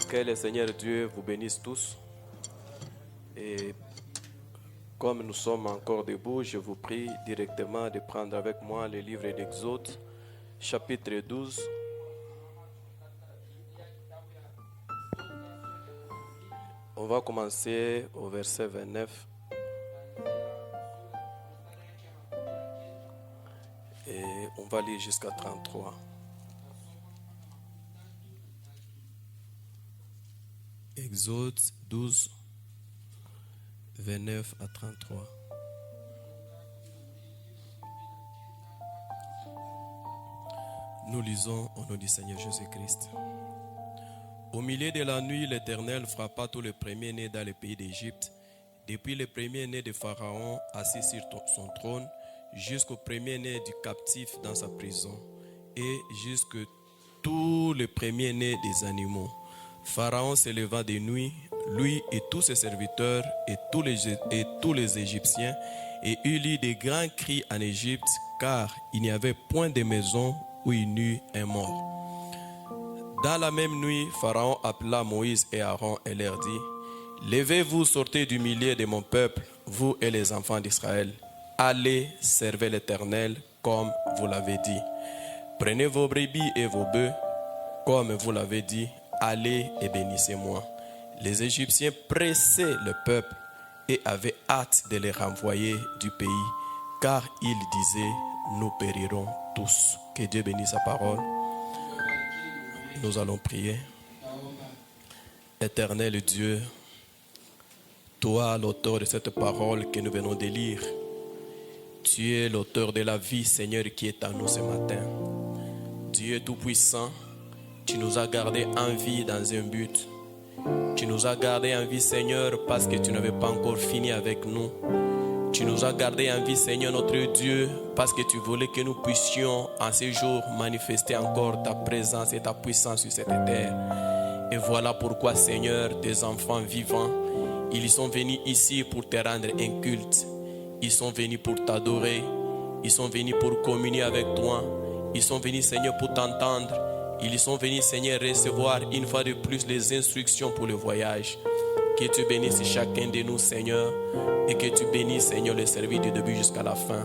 Que le Seigneur Dieu vous bénisse tous. Et comme nous sommes encore debout, je vous prie directement de prendre avec moi le livre d'Exode, chapitre 12. On va commencer au verset 29. Et on va lire jusqu'à 33. Exode 12, 29 à 33. Nous lisons au nom du Seigneur Jésus-Christ. Au milieu de la nuit, l'Éternel frappa tous les premiers-nés dans le pays d'Égypte, depuis le premier-né de Pharaon assis sur son trône, jusqu'au premier-né du captif dans sa prison, et jusqu'à tous les premiers-nés des animaux. Pharaon se leva de nuit, lui et tous ses serviteurs et tous les Égyptiens, et eut de grands cris en Égypte, car il n'y avait point de maison où il n'eût un mort. Dans la même nuit, Pharaon appela Moïse et Aaron et leur dit: Levez-vous, sortez du milieu de mon peuple, vous et les enfants d'Israël. Allez, servez l'Éternel comme vous l'avez dit. Prenez vos brebis et vos bœufs, comme vous l'avez dit. Allez et bénissez-moi. Les Égyptiens pressaient le peuple et avaient hâte de les renvoyer du pays, car ils disaient: nous périrons tous. Que Dieu bénisse sa parole. Nous allons prier. Éternel Dieu, toi, l'auteur de cette parole que nous venons de lire, tu es l'auteur de la vie, Seigneur, qui est en nous ce matin. Dieu Tout-Puissant, tu nous as gardés en vie dans un but. Tu nous as gardés en vie, Seigneur, parce que tu n'avais pas encore fini avec nous. Tu nous as gardés en vie, Seigneur notre Dieu, parce que tu voulais que nous puissions en ces jours manifester encore ta présence et ta puissance sur cette terre. Et voilà pourquoi, Seigneur, tes enfants vivants, ils sont venus ici pour te rendre un culte. Ils sont venus pour t'adorer. Ils sont venus pour communier avec toi. Ils sont venus, Seigneur, pour t'entendre. Ils sont venus, Seigneur, recevoir une fois de plus les instructions pour le voyage. Que tu bénisses chacun de nous, Seigneur, et que tu bénisses, Seigneur, le service du début jusqu'à la fin.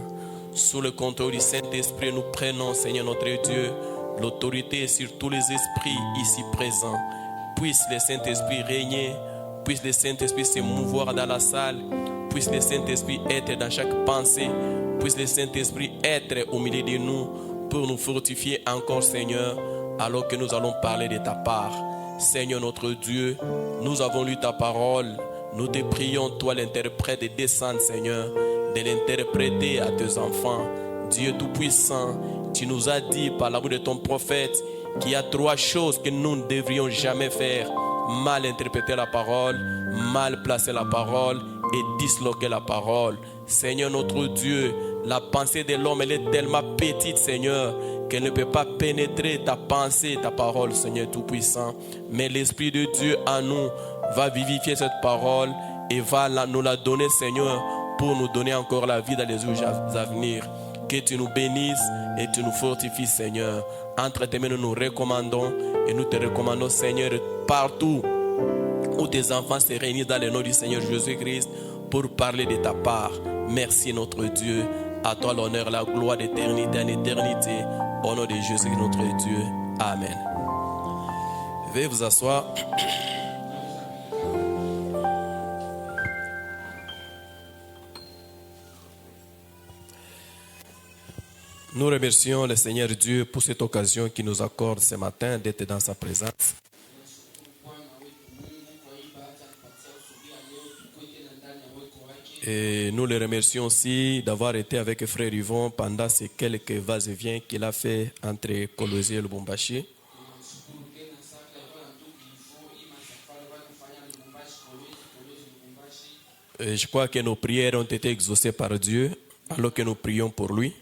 Sous le contrôle du Saint-Esprit, nous prenons, Seigneur notre Dieu, l'autorité sur tous les esprits ici présents. Puisse le Saint-Esprit régner, puisse le Saint-Esprit se mouvoir dans la salle, puisse le Saint-Esprit être dans chaque pensée, puisse le Saint-Esprit être au milieu de nous pour nous fortifier encore, Seigneur, alors que nous allons parler de ta part. Seigneur notre Dieu, nous avons lu ta parole. Nous te prions, toi l'interprète, de descendre, Seigneur, de l'interpréter à tes enfants. Dieu Tout-Puissant, tu nous as dit par la bouche de ton prophète qu'il y a 3 choses que nous ne devrions jamais faire: mal interpréter la parole, mal placer la parole et disloquer la parole. Seigneur notre Dieu, la pensée de l'homme, elle est tellement petite, Seigneur, qu'elle ne peut pas pénétrer ta pensée, ta parole, Seigneur Tout-Puissant. Mais l'Esprit de Dieu en nous va vivifier cette parole et va nous la donner, Seigneur, pour nous donner encore la vie dans les jours à venir. Que tu nous bénisses et tu nous fortifies, Seigneur. Entre tes mains, nous nous recommandons et nous te recommandons, Seigneur, partout où tes enfants se réunissent dans le nom du Seigneur Jésus-Christ pour parler de ta part. Merci notre Dieu. À toi l'honneur, la gloire d'éternité en éternité. Au nom de Jésus notre Dieu. Amen. Veuillez vous asseoir. Nous remercions le Seigneur Dieu pour cette occasion qu'il nous accorde ce matin d'être dans sa présence. Et nous le remercions aussi d'avoir été avec Frère Yvon pendant ces quelques va-et-vient qu'il a fait entre Kolwezi et Lubumbashi. Et je crois que nos prières ont été exaucées par Dieu alors que nous prions pour lui.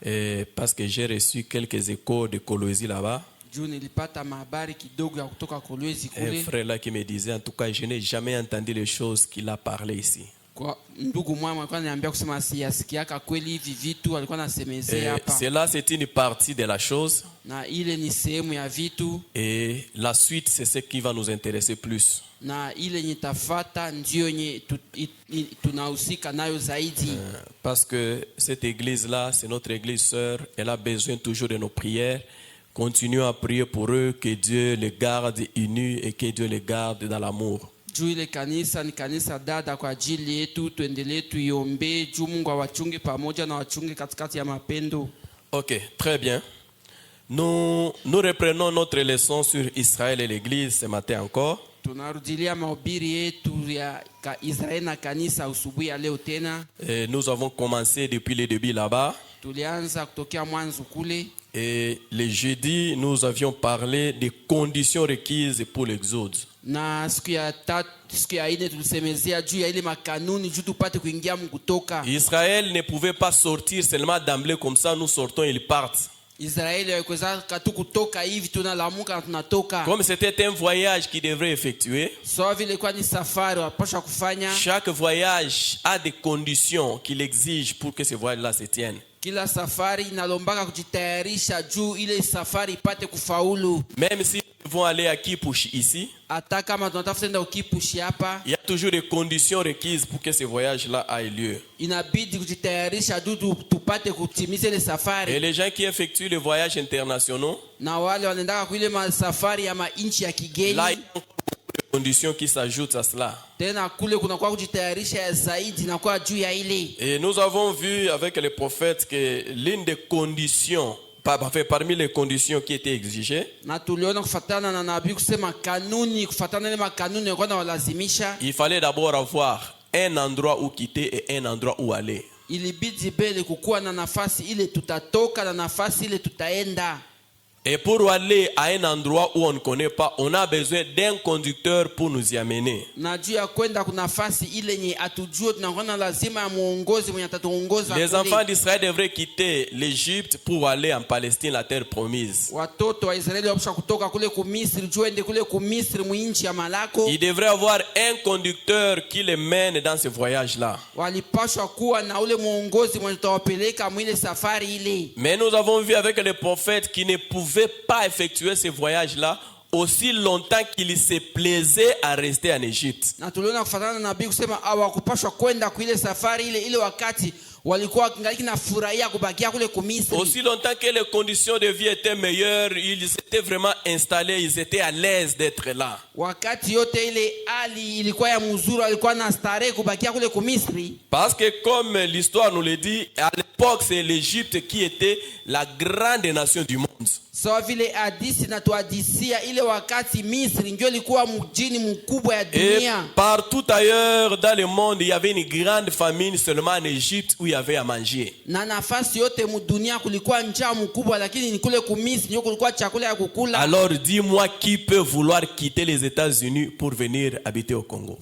Et parce que j'ai reçu quelques échos de Kolwezi là-bas. Un frère là qui me disait, en tout cas, je n'ai jamais entendu les choses qu'il a parlé ici. Cela, c'est une partie de la chose. Et la suite, c'est ce qui va nous intéresser plus. Parce que cette église-là, c'est notre église sœur. Elle a besoin toujours de nos prières. Continuons à prier pour eux, que Dieu les garde unis et que Dieu les garde dans l'amour. Ok, très bien. Nous reprenons notre leçon sur Israël et l'église ce matin encore. Et nous avons commencé depuis le début là-bas. Et le jeudi, nous avions parlé des conditions requises pour l'exode. Israël ne pouvait pas sortir seulement d'emblée comme ça, nous sortons et ils partent. Comme c'était un voyage qui devrait effectuer, chaque voyage a des conditions qu'il exige pour que ce voyage-là se tienne. Même si nous devons aller à Kipushi ici, il y a toujours des conditions requises pour que ce voyage-là ait lieu. Et les gens qui effectuent les voyages internationaux, là, il y a des conditions qui s'ajoutent à cela. Et nous avons vu avec les prophètes que l'une des conditions, parmi les conditions qui étaient exigées, il fallait d'abord avoir un endroit où quitter et un endroit où aller. Et pour aller à un endroit où on ne connaît pas, on a besoin d'un conducteur pour nous y amener. Les enfants d'Israël devraient quitter l'Égypte pour aller en Palestine, la terre promise. Ils devraient avoir un conducteur qui les mène dans ce voyage-là. Mais nous avons vu avec les prophètes qui ne pouvaient pas effectuer ce voyage-là aussi longtemps qu'il se plaisait à rester en Égypte. Aussi longtemps que les conditions de vie étaient meilleures, ils étaient vraiment installés, ils étaient à l'aise d'être là. Parce que comme l'histoire nous le dit, à l'époque c'est l'Égypte qui était la grande nation du monde. Et partout ailleurs dans le monde, il y avait une grande famine seulement en Égypte où il y avait à manger. Alors dis-moi qui peut vouloir quitter les États-Unis pour venir habiter au Congo?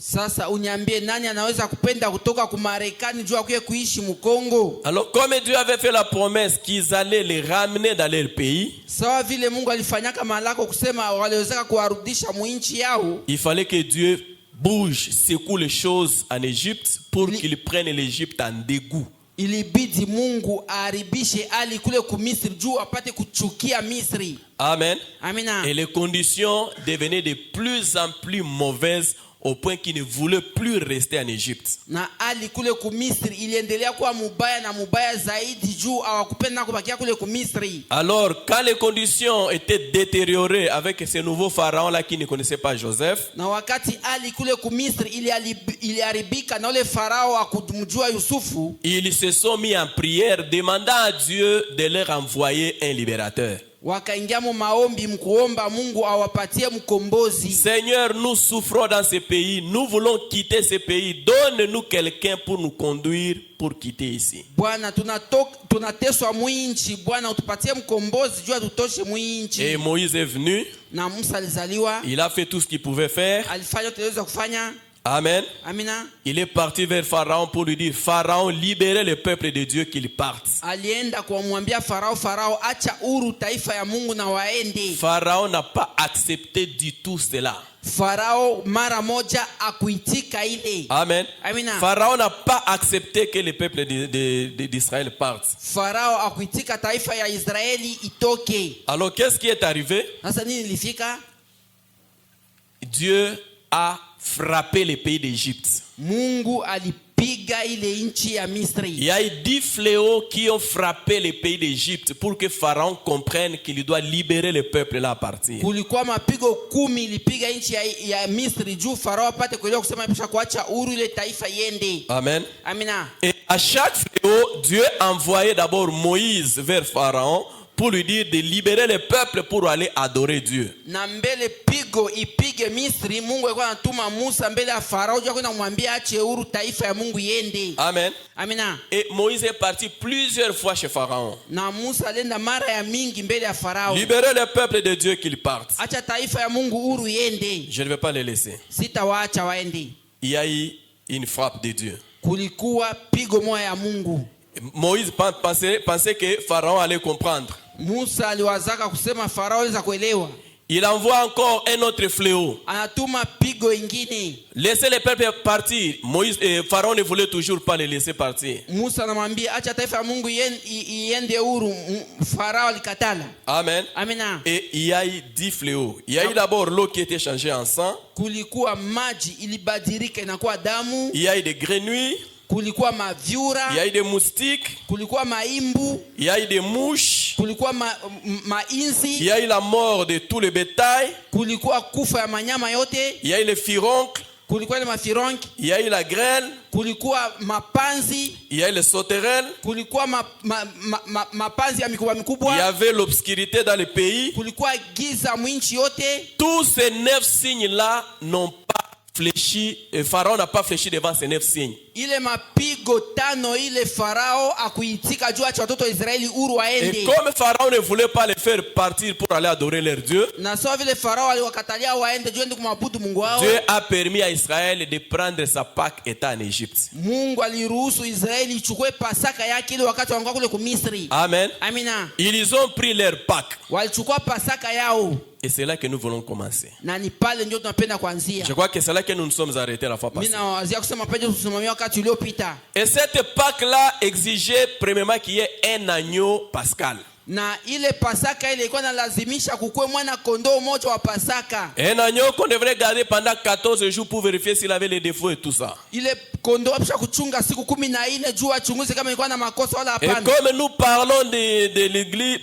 Alors comme Dieu avait fait la promesse qu'ils allaient les ramener dans leur pays, il fallait que Dieu bouge, secoue les choses en Égypte pour qu'ils prennent l'Égypte en dégoût. Amen. Et les conditions devenaient de plus en plus mauvaises au point qu'il ne voulait plus rester en Égypte. Alors, quand les conditions étaient détériorées avec ce nouveau pharaon-là qui ne connaissait pas Joseph, ils se sont mis en prière, demandant à Dieu de leur envoyer un libérateur. Seigneur, nous souffrons dans ce pays, nous voulons quitter ce pays, donne-nous quelqu'un pour nous conduire pour quitter ici. Et Moïse est venu, il a fait tout ce qu'il pouvait faire. Amen. Amina. Il est parti vers Pharaon pour lui dire, Pharaon, libérez le peuple de Dieu qu'ils partent. Alienda kumwambia Farao, acha huru taifa ya Mungu na waende. Pharaon n'a pas accepté du tout cela. Farao mara moja akuitika ile. Amen. Amina. Pharaon n'a pas accepté que le peuple d'Israël parte. Farao akuitika taifa ya Israeli itoke. Alors qu'est-ce qui est arrivé? Sasa nini ilifika? Dieu a frappé le pays d'Égypte. Mungu alipiga ile nchi ya Misri. Il y a eu 10 fléaux qui ont frappé le pays d'Égypte pour que Pharaon comprenne qu'il doit libérer le peuple là à partir. Kulikuwa mapigo 10 ilipiga nchi ya Misri juu Farao apate kuelewa kusema kisha kuacha huru ile taifa yende. Amen. Amina. Et à chaque fléau, Dieu envoyait d'abord Moïse vers Pharaon pour lui dire de libérer le peuple pour aller adorer Dieu. Na mbele pigo ipige Misri, Mungu alikuwa anatuma Musa mbele ya Farao juu kwenda kumwambia ache huru taifa ya Mungu yende. Amen. Amina. Et Moïse est parti plusieurs fois chez Pharaon. Na Musa alienda mara ya mingi mbele ya Farao. Libérer le peuple de Dieu qu'ils partent. Acha taifa ya Mungu huru yende. Je ne vais pas les laisser. Sitawaacha waende. Il y a eu une frappe de Dieu. Kulikuwa pigo moja ya Mungu. Moïse pensait que Pharaon allait comprendre. Musa aliwazaka kusema Farao anaweza kuelewa. Il envoie encore un autre fléau. Anatuma pigo ingine. Laissez le peuple partir. Pharaon ne voulait toujours pas les laisser partir. Musa anamwambia acha taifa ya Mungu iende huru. Farao alikatala. Amen. Amina. Et il y a eu 10 fléaux. Il y a eu d'abord l'eau qui était changée en sang. Kulikuwa maji ilibadilika inakuwa damu. Il y a eu des grenouilles. Kulikuwa mavyura. Il y a eu des moustiques. Kulikuwa maimbu. Il y a eu des mouches. Kulikuwa mainzi. Il y a eu la mort de tout le bétail. Kulikuwa kufa ya manyama yote. Il y a eu les furoncles. Kulikuwa mafironki. Il y a eu la grêle. Kulikuwa mapanzi. Il y a eu les sauterelles. Kulikuwa mapanzi ya mikubwa. Il y avait l'obscurité dans le pays. Kulikuwa giza mwinchi yote. Tous ces 9 signes-là n'ont pas fléchi. Pharaon n'a pas fléchi devant ces 9 signes. Ile mapigo tano ile Farao akuitika juu acha watoto Israeli huru waende. Et comme Pharaon ne voulait pas les faire partir pour aller adorer leur Dieu, na sawa vile Farao aliwakatalia waende juu kumwabudu Mungu wao, Dieu a permis à Israël de prendre sa Pâque étant en Égypte. Mungu aliruhusu Israeli ichukue Pasaka yake ile wakati wangekuwa kule ku Misri. Amen. Amina. Ils ont pris leur Pâque. Walichukua Pasaka yao. Et c'est là que nous voulons commencer. Na ni pale ndio tunapenda kuanzia. Je crois que c'est là que nous nous sommes arrêtés la fois passée. Mimi nawazia kusema pale tusimamia wakati uliopita. Et cette Pâque-là exigeait premièrement qu'il y ait un agneau pascal. Na ile Pasaka ile ilikuwa inalazimisha kukue mwana kondoo mmoja wa Pasaka. Un agneau qu'on devrait garder pendant 14 jours pour vérifier s'il avait les défauts et tout ça. Ile kondoo apasha kuchunga siku 14 juu achunguze kama ilikuwa na makosa wala hapana. Et comme nous parlons de l'église,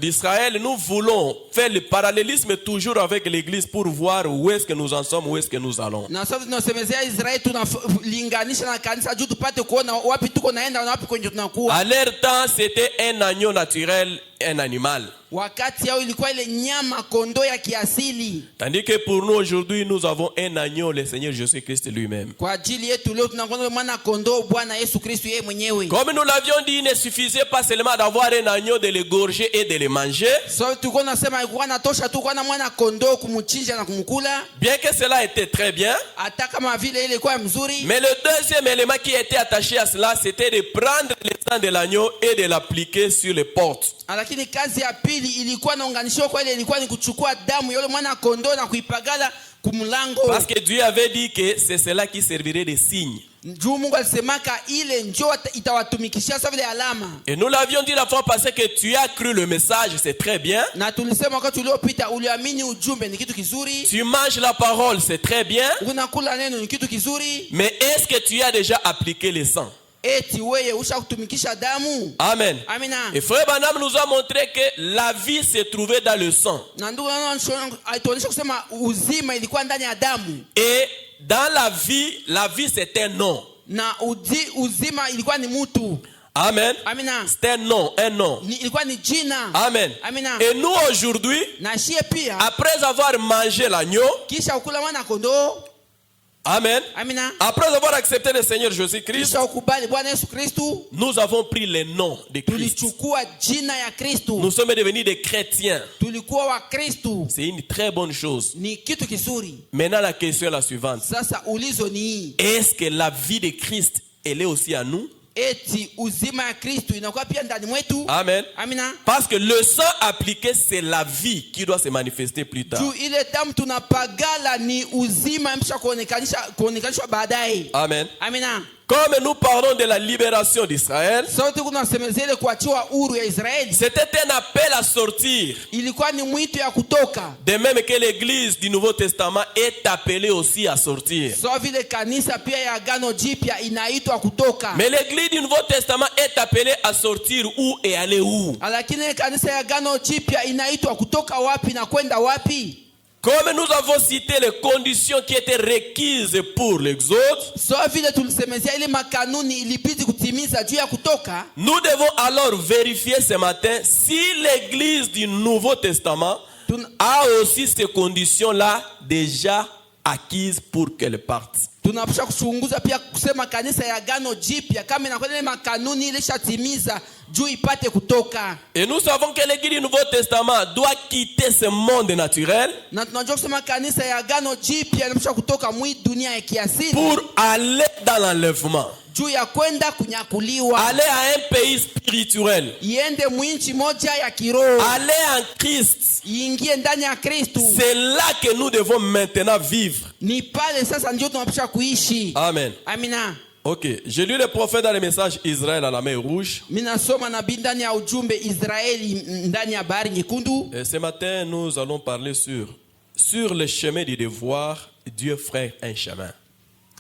d'Israël, nous voulons faire le parallélisme toujours avec l'église pour voir où est-ce que nous en sommes, où est-ce que nous allons. Na sasa tunasemezea Israeli tunalinganisha na kanisa juu tupate kuona wapi tuko naenda na wapi kwenye tunakuwa. À leur temps, c'était un agneau naturel, un animal. Wakati yao ilikuwa ile nyama kondoo ya kiasili. Tandis que pour nous aujourd'hui, nous avons un agneau, le Seigneur Jésus-Christ lui-même. Kwa ajili yetu leo tunakuwa mwana kondoo Bwana Yesu Kristo yeye mwenyewe. Comme nous l'avions dit, il ne suffisait pas seulement d'avoir un agneau, de l'égorger et de le manger. So tulikuwa nasema ilikuwa natosha tu kwa mwana kondoo kumchinja na kumkula. Bien que cela était très bien. Hata kama vile ile ilikuwa mzuri. Mais le deuxième élément qui était attaché à cela, c'était de prendre le sang de l'agneau et de l'appliquer sur les portes. Lakini kazi ya pili ilikuwa naunganishwa kwa ile ilikuwa ni kuchukua damu ya yule mwana kondoo na kuipagala kumlango. Parce que Dieu avait dit que c'est cela qui servirait de signe. Juu Mungu alisemaka ile njoo itawatumikishia sawa vile alama. Et nous l'avions dit la fois passée que tu as cru le message, c'est très bien. Na tulisema wakati uliopita uliamini ujumbe ni kitu kizuri. Tu manges la parole, c'est très bien. Unakula neno ni kitu kizuri. Mais est-ce que tu as déjà appliqué le sang? Eti wewe ushakutumikisha damu. Amen. Amina. Et Frère Branham nous a montré que la vie se trouvait dans le sang. Na ndugu alituonyesha kusema uzima ilikuwa ndani ya damu. Et dans la vie c'est un nom. Na uzima ilikuwa ni mtu. Amen. Amina. C'est un nom. Ilikuwa ni jina. Amen. Amina. Et nous aujourd'hui, na shie pia, après avoir mangé l'agneau, kisha ukula mwana kondoo, Amen. Amina. Après avoir accepté le Seigneur Jésus-Christ, Kisha ukubali Bwana Yesu Kristu, nous avons pris le nom de Christ. tulichukua jina ya Kristu. Nous sommes devenus des chrétiens. Tulikuwa wa Kristu. C'est une très bonne chose. Ni kitu kizuri. Maintenant, la question est la suivante. Sasa ulizo ni hii. Est-ce que la vie de Christ, elle est aussi à nous? Eti uzima ya Kristu inakuwa pia ndani mwetu. Amen. Amina. Parce que le sang appliqué, c'est la vie qui doit se manifester plus tard. Juu ile damu tunapagala ni uzima msha kuonekanishwa baadaye. Amen. Amina. Comme nous parlons de la libération d'Israël, Sauti kuna semezele kuachiwa huru ya Israeli. c'était un appel à sortir. Ilikuwa ni mwito ya kutoka. De même que l'église du Nouveau Testament est appelée aussi à sortir. So vile kanisa pia ya Agano Jipya inaitwa kutoka. Mais l'église du Nouveau Testament est appelée à sortir où et aller où? Lakini kanisa ya Agano Jipya inaitwa kutoka wapi na kwenda wapi? Comme nous avons cité les conditions qui étaient requises pour l'exode, So vile tulisemezea ile makanuni ilibidi kutimiza juu ya kutoka. nous devons alors vérifier ce matin si l'église du Nouveau Testament a aussi ces conditions-là déjà acquises pour qu'elle parte. Tunapaswa kuchunguza pia kusema kanisa ya Agano Jipya kama inakuwa ile makanuni ilishatimiza juu ipate kutoka. Et nous savons que l'église du Nouveau Testament doit quitter ce monde naturel Na tunajua kusema kanisa ya Agano Jipya inapaswa kutoka mwi dunia ya kiasili pour aller dans l'enlèvement, juu ya kwenda kunyakuliwa. aller à un pays spirituel, Iende mwinchi moja ya kiroho. aller en Christ. Iingie ndani ya Kristu. C'est là que nous devons maintenant vivre. Ni pale sasa ndio tunapaswa kuishi. Amen. Amina. Ok, j'ai lu le prophète dans le message Israël à la mer rouge. Minasoma nabii ndani ya ujumbe Israeli ndani ya bahari nyekundu. Et ce matin, nous allons parler sur le chemin du devoir. Dieu ferait un chemin.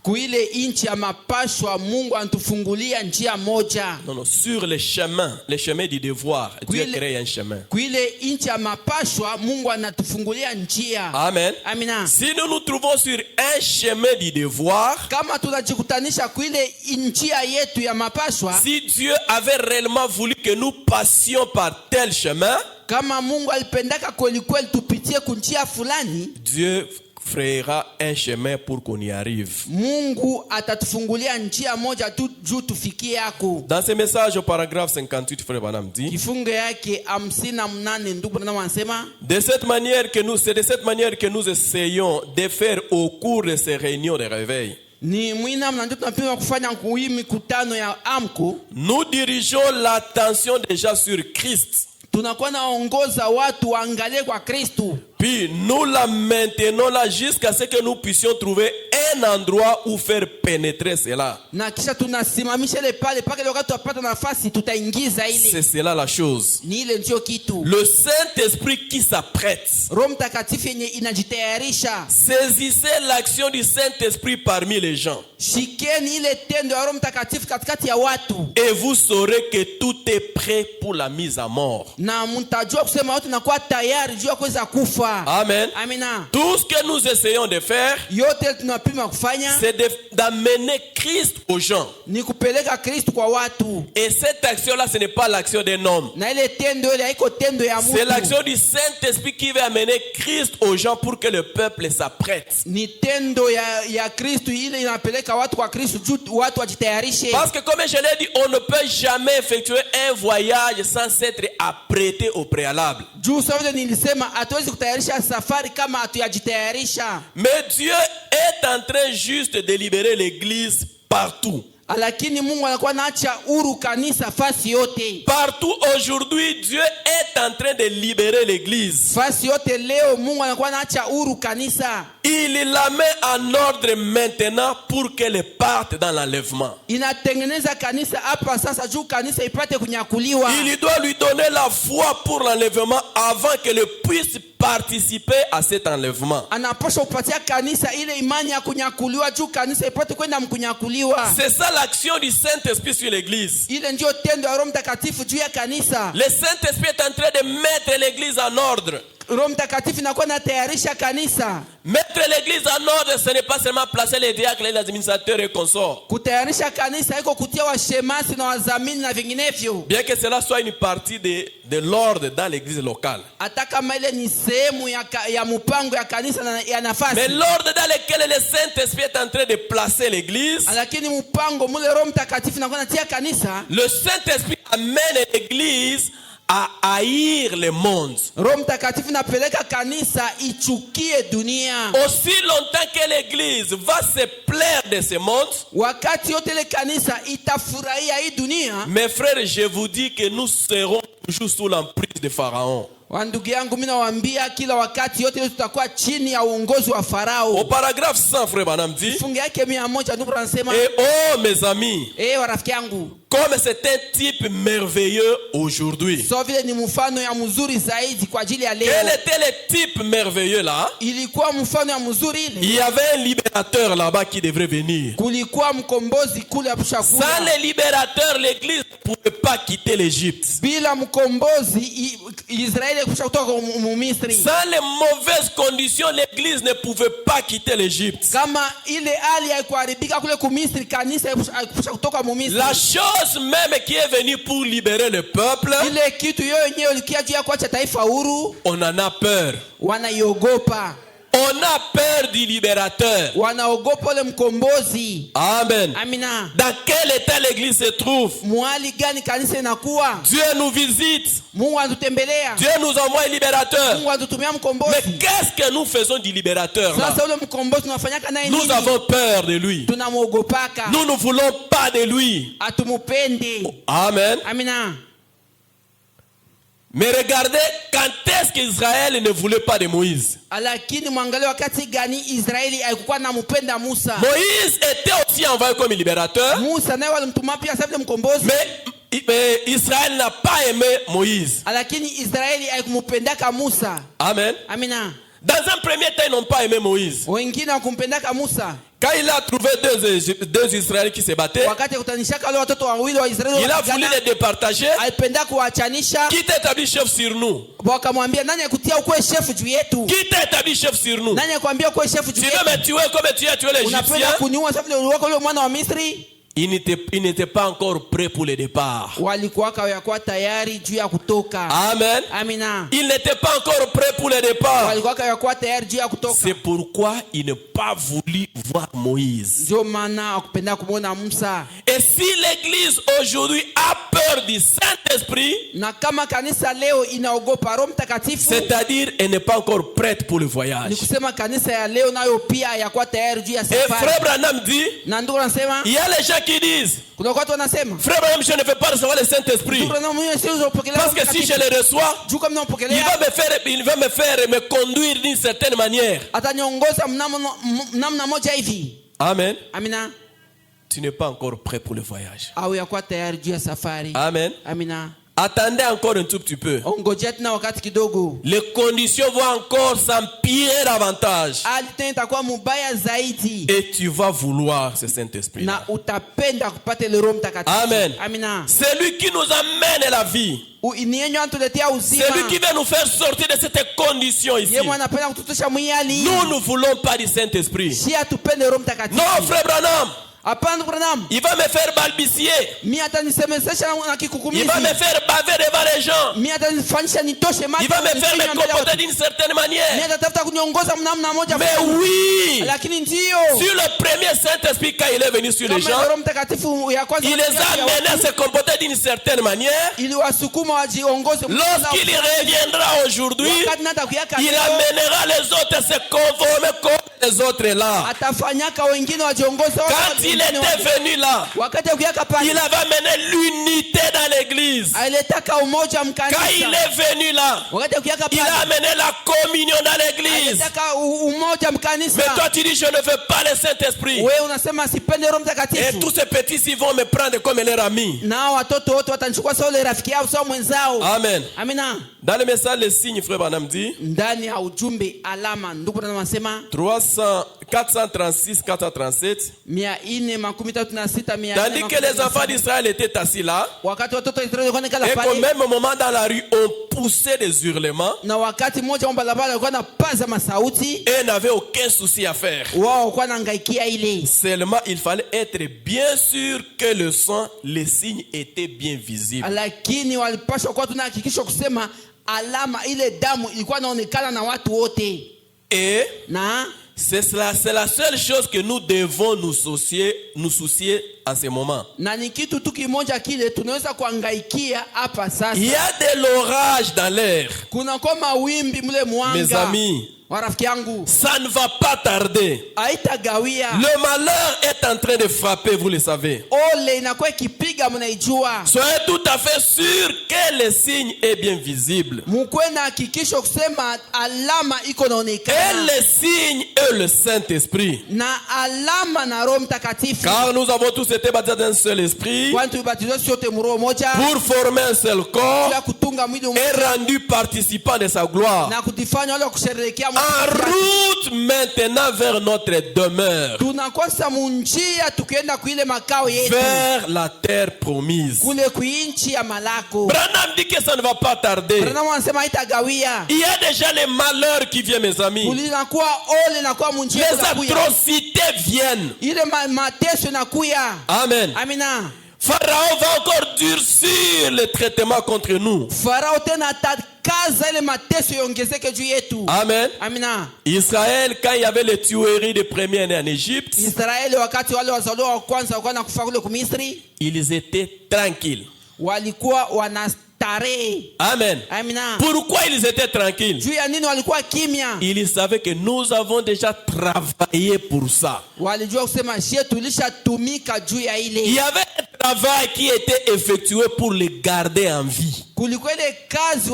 Kuile inchi ya mapashwa Mungu antufungulia njia moja. Non, non, sur le chemin du devoir. Dieu crée un chemin. Kuile inchi ya mapashwa Mungu anatufungulia njia. Amen. Amina. Si nous nous trouvons sur un chemin du devoir, Kama tunajikutanisha kuile njia yetu ya mapashwa, si Dieu avait réellement voulu que nous passions par tel chemin, kama Mungu alipendaka kweli kweli tupitie kunjia fulani, Dieu frayera un chemin pour qu'on y arrive. Mungu atatufungulia njia moja tu juu tufikie yako. Dans ce message au paragraphe 58, frère Branham dit, Kifungo yake 58 ndugu Branham anasema, c'est de cette manière que nous essayons de faire au cours de ces réunions de réveil. ni mwina mnandio tunapima kufanya hii mikutano ya amko. Nous dirigeons l'attention déjà sur Christ. Tunakuwa naongoza watu waangalie kwa Kristu. Puis nous la maintenons là jusqu'à ce que nous puissions trouver un endroit où faire pénétrer cela. Na kisha tunasimamisha ile pale paka ile wakati tupata nafasi tutaingiza ile. C'est cela la chose. Ni ile ndio kitu. Le Saint-Esprit qui s'apprête. Roho Mtakatifu yenye inajitayarisha. Saisissez l'action du Saint-Esprit parmi les gens. Shikeni ile tendo ya Roho Mtakatifu katikati ya watu. Et vous saurez que tout est prêt pour la mise à mort. Na mtajua kusema watu nakuwa tayari juu ya kuweza kufa. Amen. Amina. Tout ce que nous essayons de faire, Yote tunapima kufanya c'est d'amener Christ aux gens. ni kupeleka Kristu kwa watu. Et cette action-là, ce n'est pas l'action d'un homme. Na ile tendo ile haiko tendo ya C'est mtu. l'action du Saint-Esprit qui va amener Christ aux gens pour que le peuple s'apprête. Ni tendo ya Kristu ile inapeleka watu kwa Kristu juu watu wajitayarishe. Parce que comme je l'ai dit, on ne peut jamais effectuer un voyage sans s'être apprêté au préalable. Juu sababu nilisema hatuwezi kutayarisha safari kama hatujajitayarisha. Mais Dieu est en train juste de libérer l'église partout. Lakini Mungu anakuwa anaacha huru kanisa fasi yote. Partout aujourd'hui, Dieu est en train de libérer l'église. Fasi yote leo Mungu anakuwa anaacha huru kanisa. Il la met en ordre maintenant pour qu'elle parte dans l'enlèvement. Inatengeneza kanisa hapa sasa juu kanisa ipate kunyakuliwa. Il doit lui donner la foi pour l'enlèvement avant qu'elle puisse participer à cet enlèvement. Anapaswa kupatia kanisa ile imani ya kunyakuliwa juu kanisa ipate kwenda mkunyakuliwa. C'est ça l'action du Saint-Esprit sur l'église. Ile ndio tendo ya Roho Mtakatifu juu ya kanisa. Le Saint-Esprit est en train de mettre l'église en ordre. Roho Mtakatifu inakuwa natayarisha kanisa. Mettre l'église en ordre, ce n'est pas seulement placer les diacres, les administrateurs et consorts. Kutayarisha kanisa iko kutia washemasi na wazamini na vinginevyo. Bien que cela soit une partie de l'ordre dans l'église locale. Hata kama ile ni sehemu ya mpango ya kanisa na ya nafasi. Mais l'ordre dans lequel le Saint-Esprit est en train de placer l'église. Lakini mpango mule Roho Mtakatifu inakuwa natia kanisa. Le Saint-Esprit amène l'église à haïr le monde. Roho Mtakatifu napeleka kanisa ichukie dunia. Aussi longtemps que l'église va se plaire de ce monde, wakati yote ile kanisa itafurahia hii dunia. Mes frères, je vous dis que nous serons toujours sous l'emprise de Pharaon. Wandugu yangu mimi nawaambia kila wakati yote tutakuwa chini ya uongozi wa Farao. Au paragraphe 100, frère Banam dit, fungu yake 100 ndio anasema, et oh mes amis, warafiki yangu, comme c'est un type merveilleux aujourd'hui. So vile ni mfano ya mzuri zaidi kwa ajili ya leo. Quel était le type merveilleux là? Ilikuwa mfano ya mzuri ile. Il y avait un libérateur là-bas qui devrait venir. Kulikuwa mkombozi kule apushakuja. Sans le libérateur, l'église ne pouvait pas quitter l'Égypte. Bila mkombozi Israeli kutoka mu Misri. Sans les mauvaises conditions, l'église ne pouvait pas quitter l'Égypte. Kama ile hali haikuharibika kule ku Misri, kanisa kutoka mu Misri. La chose même qui est venue pour libérer le peuple, ile kitu yenyewe ilikia kuacha taifa huru, on en a peur. Wanaiogopa. On a peur du libérateur. Wanaogopa le mkombozi. Amen. Amina. Dans quel état l'église se trouve? Mwali gani kanisa inakuwa? Dieu nous visite. Mungu anatutembelea. Dieu nous envoie un libérateur. Mungu anatutumia mkombozi. Mais qu'est-ce que nous faisons du libérateur là? Sasa ule mkombozi tunafanyaka naye nini? Nous avons peur de lui. Tunamwogopaka. Nous ne voulons pas de lui. Atumupende. Amen. Amina. Mais regardez, quand est-ce qu'Israël ne voulait pas de Moïse? Lakini mwangalie wakati gani Israeli haikuwa nampenda Musa. Moïse était aussi envoyé comme libérateur. Musa naye walimtuma pia sababu mkombozi. Mais Israël n'a pas aimé Moïse. Lakini Israeli haikumpendaka Musa. Amen. Amina. Dans un premier temps, ils n'ont pas aimé Moïse. Wengine hawakumpendaka Musa. Quand il a trouvé deux Israéliens qui se battaient, wakati kutanishaka wale watoto wawili wa Israeli, il a voulu les départager. Alipenda kuachanisha. Qui t'a établi chef sur nous? Wakamwambia nani akutia ukwe chef juu yetu? Qui t'a établi chef sur nous? Nani akwambia ukwe chef juu yetu? Tu veux me tuer comme tu as tué les Égyptiens? Unapenda kuniua sababu ile uliwako yule mwana wa Misri? Il n'était pas encore prêt pour le départ. Walikuwa yakuwa tayari juu ya kutoka. Amen. Amina. Il n'était pas encore prêt pour le départ. Walikuwa yakuwa tayari juu ya kutoka. C'est pourquoi il n'a pas voulu voir Moïse. Ndio maana akupenda kumuona Musa. Et si l'église aujourd'hui a peur du Saint-Esprit, na kama kanisa leo inaogopa Roho Mtakatifu, c'est-à-dire elle n'est pas encore prête pour le voyage. Ni kusema kanisa ya leo nayo pia yakuwa tayari juu ya safari. Et frère Branham dit, na ndugu anasema, il y a les gens qui disent, kuna watu wanasema, frère Branham, je ne veux pas recevoir le Saint-Esprit. Parce que si je le reçois, il va me conduire d'une certaine manière. Ataniongoza namna moja hivi. Amen. Amina. Tu n'es pas encore prêt pour le voyage. Au yakuwa tayari juu ya safari. Amen. Amina. Attendez encore un tout petit peu. Ongojea tena wakati kidogo. Les conditions vont encore s'empirer davantage. Hali itakuwa mubaya zaidi. Et tu vas vouloir ce Saint-Esprit. Na utapenda kupata ile Roho Mtakatifu. Amen. Amina. C'est lui qui nous amène la vie. C'est lui qui veut nous faire sortir de cette condition ici. Nous ne voulons pas du Saint-Esprit. Non, frère Branham. Il va me faire balbutier. Il va me faire baver devant les gens. Il va me faire me comporter d'une certaine manière. Mais oui, sur le premier Saint-Esprit, quand il est venu sur les gens, il les a amenés à se comporter d'une certaine manière. Lorsqu'il reviendra aujourd'hui, il amènera les autres à se conformer comme les autres là. Quand il était venu là, il avait amené l'unité dans l'église. Quand il est venu là, il a amené la communion dans l'église. Mais toi tu dis je ne veux pas le Saint-Esprit. Et tous ces petits ils vont me prendre comme leur ami. Amen. Dans le message les signes, frère Branham dit 300, 436, 437. 436, Tandis que les enfants d'Israël étaient assis là, wakati watoto wa Israeli walikuwa wanakala et qu'au pale, même moment dans la rue, on poussait des hurlements na wakati mmoja wa barabara walikuwa wanapaza masauti, et n'avait aucun souci à faire. wao walikuwa wanahangaikia ile. Seulement, il fallait être bien sûr que le son, les signes étaient bien visibles. Lakini walipaswa kuwa tunahakikisha kusema alama ile damu ilikuwa inaonekana na watu wote. Et Na c'est la seule chose que nous devons nous soucier en ce moment. na ni kitu tu kimoja kile tunaweza kuhangaikia hapa sasa. Il y a de l'orage dans l'air. Kuna kama wimbi mle mwanga. Mes amis, Warafiki yangu, ça ne va pas tarder. haitagawia. Le malheur est en train de frapper, vous le savez. Ole inakuwa ikipiga, mnaijua. Soyez tout à fait sûr que le signe est bien visible. Mukwe na hakikisho kusema alama iko Et naonekana. le signe est le Saint-Esprit. Na alama na Roho Mtakatifu. Car nous avons tous été baptisés d'un seul esprit Kwani tulibatizwa sote mroho moja pour former un seul corps bila kutunga mwili et mmoja rendu participant de sa gloire. na kutifanya wale kusherehekea En route maintenant vers notre demeure, tunakosa munjia tukienda kuile makao yetu vers la terre promise. kule kuinchi ya malako. Branham dit que ça ne va pas tarder. Branham anasema haitagawia. Il y a déjà les malheurs qui viennent, mes amis. Kulinakuwa ole nakuwa munjia Les tunakuya. atrocités viennent. Ile mateso nakuya. Amen. Amina. Pharaon va encore durcir le traitement contre nous. Farao tena atakaza ile mateso yongezeke juu yetu. Amen. Amina. Israël, quand il y avait les tueries de première-nés en Égypte, Israeli wakati wale wazaliwa wa kwanza walikuwa nakufa kule kumisri, ils étaient tranquilles. walikuwa wanastarehe. Amen. Amina. Pourquoi ils étaient tranquilles? Juu ya nini walikuwa kimya? Ils savaient que nous avons déjà travaillé pour ça. Walijua kusema shie tulishatumika juu ya Il ile. y avait un travail qui était effectué pour les garder en vie. Kulikuwa ile kazi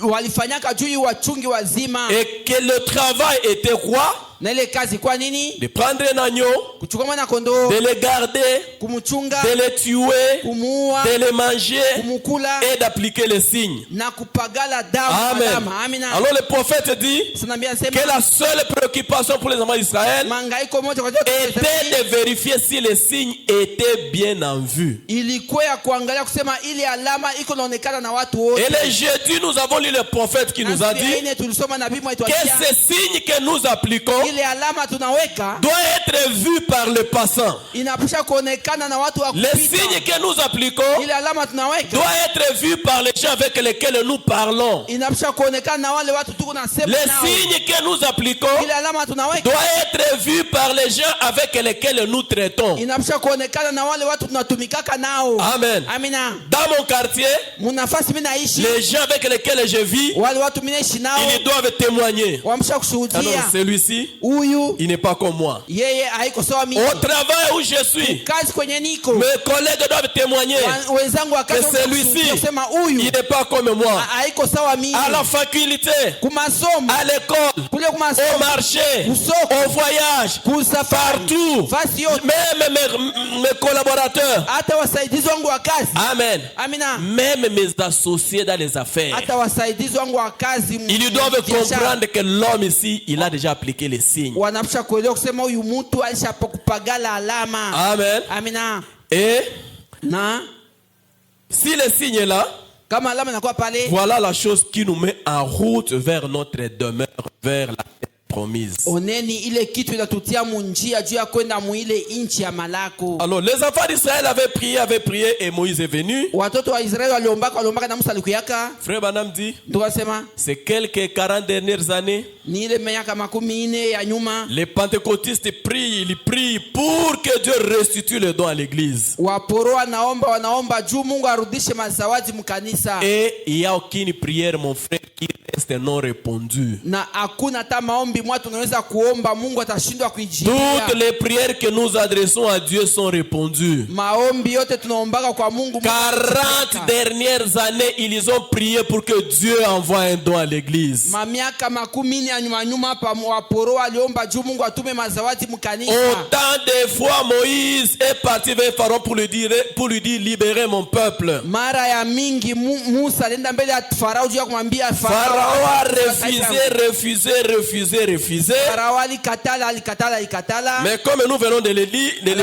walifanyaka juu ya wachungi wazima. Et que le travail était quoi? Na ile kazi kwa nini? De prendre un agneau, Kuchukua mwana kondoo, de le garder, kumchunga, de le tuer, kumuua, de le manger kumukula et d'appliquer les signes. na kupagala damu Amen. alama. Amina. Alors le prophète dit Sunambia que sema la seule préoccupation pour les enfants d'Israël mangaiko moja kwa jote était de vérifier si les signes étaient bien en vue. ilikuwa ya kuangalia kusema ile alama iko naonekana na watu wote. Et le jeudi, nous avons lu le prophète qui nous a dit tulisoma nabii mwetu que ces signes que nous appliquons ile alama tunaweka doit être vu par le passant. inapasha kuonekana na watu wa Les kupita. signes que nous appliquons Ile alama tunaweka doit être vu par les gens avec lesquels nous parlons. inapasha kuonekana na wale watu tuko nasema Les nao. signes que nous appliquons Ile alama tunaweka doit être vu par les gens avec lesquels nous traitons. inapasha kuonekana na wale watu tunatumikaka nao. Amen. Amina. Dans mon quartier, Munafasi mimi naishi les gens avec lesquels je vis, wale watu mimi naishi nao ils doivent témoigner. wamsha Alors kushuhudia celui-ci, huyu il n'est pas comme moi. yeye haiko sawa mimi. Au travail où je suis, Kazi kwenye niko mes collègues doivent témoigner. wenzangu wa kazi Que celui-ci, kusema huyu il n'est pas comme moi. haiko sawa mimi. À la faculté, Kumasomo à l'école, kule au kumasomo marché, kusoko au voyage, kusafari partout. fasi yote Même mes collaborateurs. hata wasaidizi wangu wa kazi. Amen. Amina. Même mes associés dans les affaires. Hata wasaidizi wangu wa kazi Ils doivent biashara. comprendre que l'homme ici, il a déjà appliqué les signes. Wanapasha kuelewa kusema huyu mtu alishapokupagala alama. Amen. Amina. Et Na si le signe est là, kama alama inakuwa pale, voilà la chose qui nous met en route vers notre demeure, vers la terre promise. oneni ile kitu inatutia munjia juu ya kwenda muile inchi ya malako. Alors les enfants d'Israël avaient prié et Moïse est venu. Watoto wa Israeli waliombaka na Musa alikuyaka. Frère Banam dit, Tukasema c'est quelques 40 dernières années. ni ile miaka 40 ya nyuma Les pentecôtistes prient, ils prient pour que Dieu restitue le don à l'église. waporo wanaomba juu Mungu arudishe mazawadi mkanisa. Et il n'y a aucune prière, mon frère, qui reste non répondue. Na hakuna hata maombi mwa tunaweza kuomba Mungu atashindwa kuijibia. Toutes les prières que nous adressons à Dieu sont répondues. Maombi yote tunaombaka kwa Mungu. 40 dernières années, ils ont prié pour que Dieu envoie un don à l'église. Mamiaka 40 ya nyuma pa waporo waliomba juu Mungu atume mazawadi mkanisa. Autant de fois Moïse est parti vers Pharaon pour lui dire libérez mon peuple. Mara ya mingi Musa alienda mbele ya Farao juu ya kumwambia Pharaon Pharaon a refusé. Farao alikatala. Mais comme nous venons de le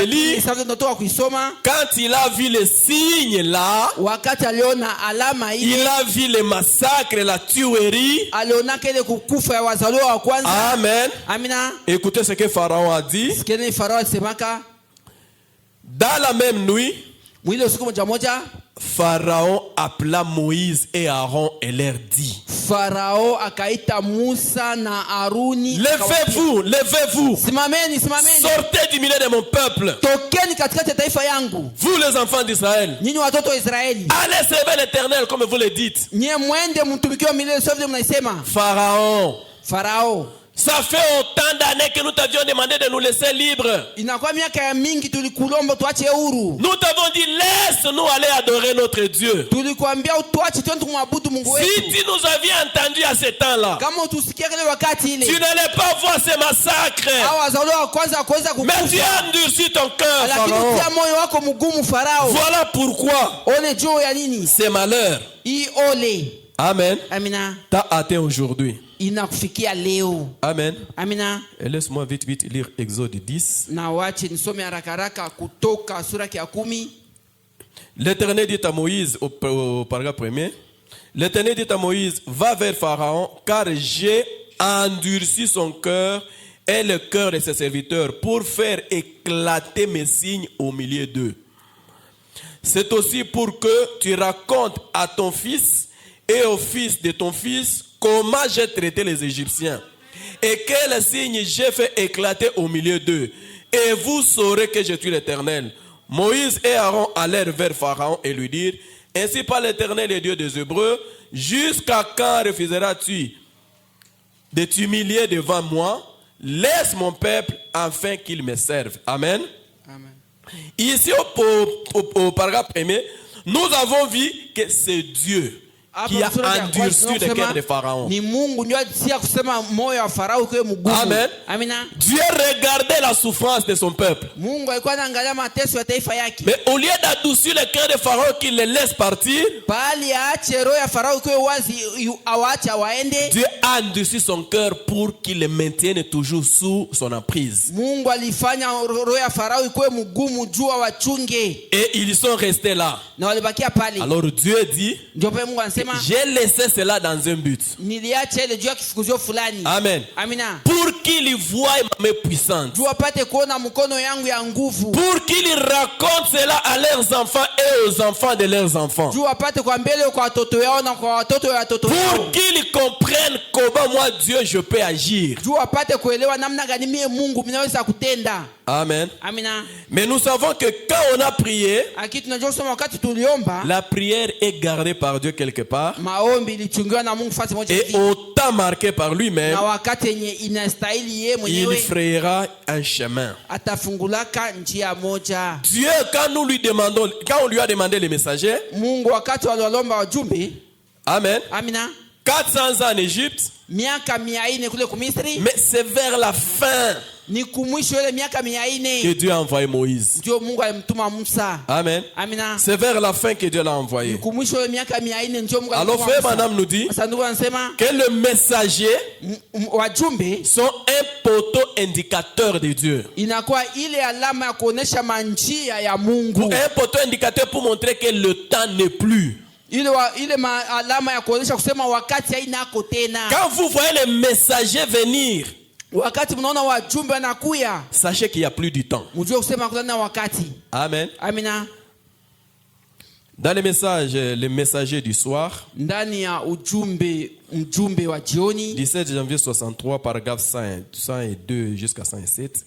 lire, Sasa tunatoka kuisoma. quand il a vu les signes là, Wakati aliona alama il ile, a vu les massacres, la tuerie. aliona kile kukufa ya wazaliwa wa kwanza. Amen. Amina. Écoutez ce que Pharaon a dit. Sikeni Farao alisemaka, Dans la même nuit, mwile usiku moja, Pharaon appela Moïse et Aaron et leur dit: Farao akaita Musa na Aruni. Levez-vous, Simameni. sortez du milieu de mon peuple, Tokeni katikati ya taifa yangu. vous les enfants d'Israël. Nyinyi watoto wa Israeli. Allez servir l'Éternel comme vous le dites. Nyie mwende mtumikie milele sio vile mnaisema. Farao. Ça fait autant d'années que nous t'avions demandé de nous laisser libres. Inakuwa miaka ya mingi tulikulomba tuache huru. Nous t'avons dit: laisse-nous aller adorer notre Dieu. Tulikwambia tuache twende kumwabudu Mungu wetu. Si tu nous aviez entendu à ce temps-là, Kama utusikia kile wakati ile, tu n'allais pas voir ces massacres. hao wazaliwa wa kwanza kuweza Mais tu kukufa. as endurci ton cœur, Lakini Pharaon. tia moyo wako mgumu Farao. Voilà pourquoi One juu ya nini? ces malheurs, Hii ole. Amen, Amina. t'a atteint aujourd'hui. Inakufikia leo. Amen. Amina. Et laisse-moi vite lire Exode 10. Na wache nisome haraka Kutoka sura ya 10. L'Éternel dit à Moïse, au paragraphe 1er, l'Éternel dit à Moïse: va vers Pharaon, car j'ai endurci son cœur et le cœur de ses serviteurs pour faire éclater mes signes au milieu d'eux. C'est aussi pour que tu racontes à ton fils et au fils de ton fils comment j'ai traité les Égyptiens et quels signes j'ai fait éclater au milieu d'eux. Et vous saurez que je suis l'Éternel. Moïse et Aaron allèrent vers Pharaon et lui dirent: ainsi parle l'Éternel, le Dieu des Hébreux, jusqu'à quand refuseras-tu de t'humilier devant moi? Laisse mon peuple afin qu'il me serve. Amen. Amen. Ici au paragraphe 1er, nous avons vu que c'est Dieu qui a endurci le cœur de Pharaon. Ni Mungu ndio atia kusema moyo wa Farao kwa mgumu. Amen. Amina. Dieu regardait la souffrance de son peuple. Mungu alikuwa anaangalia mateso ya taifa yake. Mais au lieu d'adoucir le cœur de Pharaon, qu'il le laisse partir, Bali aache roho ya Farao kwa wazi awaache waende. Dieu a endurci son cœur pour qu'il le maintienne toujours sous son emprise. Mungu alifanya roho ya Farao ikuwe mgumu juu wachunge. Et ils sont restés là. Na walibakia pale. Alors Dieu dit: ndio pale Mungu anasema, j'ai laissé cela dans un but. Niliacha ile juu ya kifukuzio fulani. Amen. Amina. Pour qu'il voie ma main puissante. Juu apate kuona mkono yangu ya nguvu. Pour qu'ils racontent cela à leurs enfants et aux enfants de leurs enfants. Juu apate kwa mbele kwa watoto yao na kwa watoto ya watoto yao. Pour qu'ils comprennent comment moi Dieu je peux agir. Juu apate kuelewa namna gani mie Mungu ninaweza kutenda. Amen. Amina. Mais nous savons que quand on a prié, la prière est gardée par Dieu quelque part et au temps marqué par lui-même, il frayera un chemin. Dieu, quand nous lui demandons, quand on lui a demandé les messagers, Amen, 400 ans en Égypte, mais c'est vers la fin que Dieu a envoyé Moïse. Amen. C'est vers la fin que Dieu l'a envoyé. Alors frère Madame nous dit que le messager sont un poteau indicateur de Dieu. Un poteau indicateur pour montrer que le temps n'est plus. Quand vous voyez les messagers venir, sachez qu'il n'y a plus du temps. Amen. Dans les messagers du soir, 17 janvier 63, paragraphe 102 jusqu'à 107.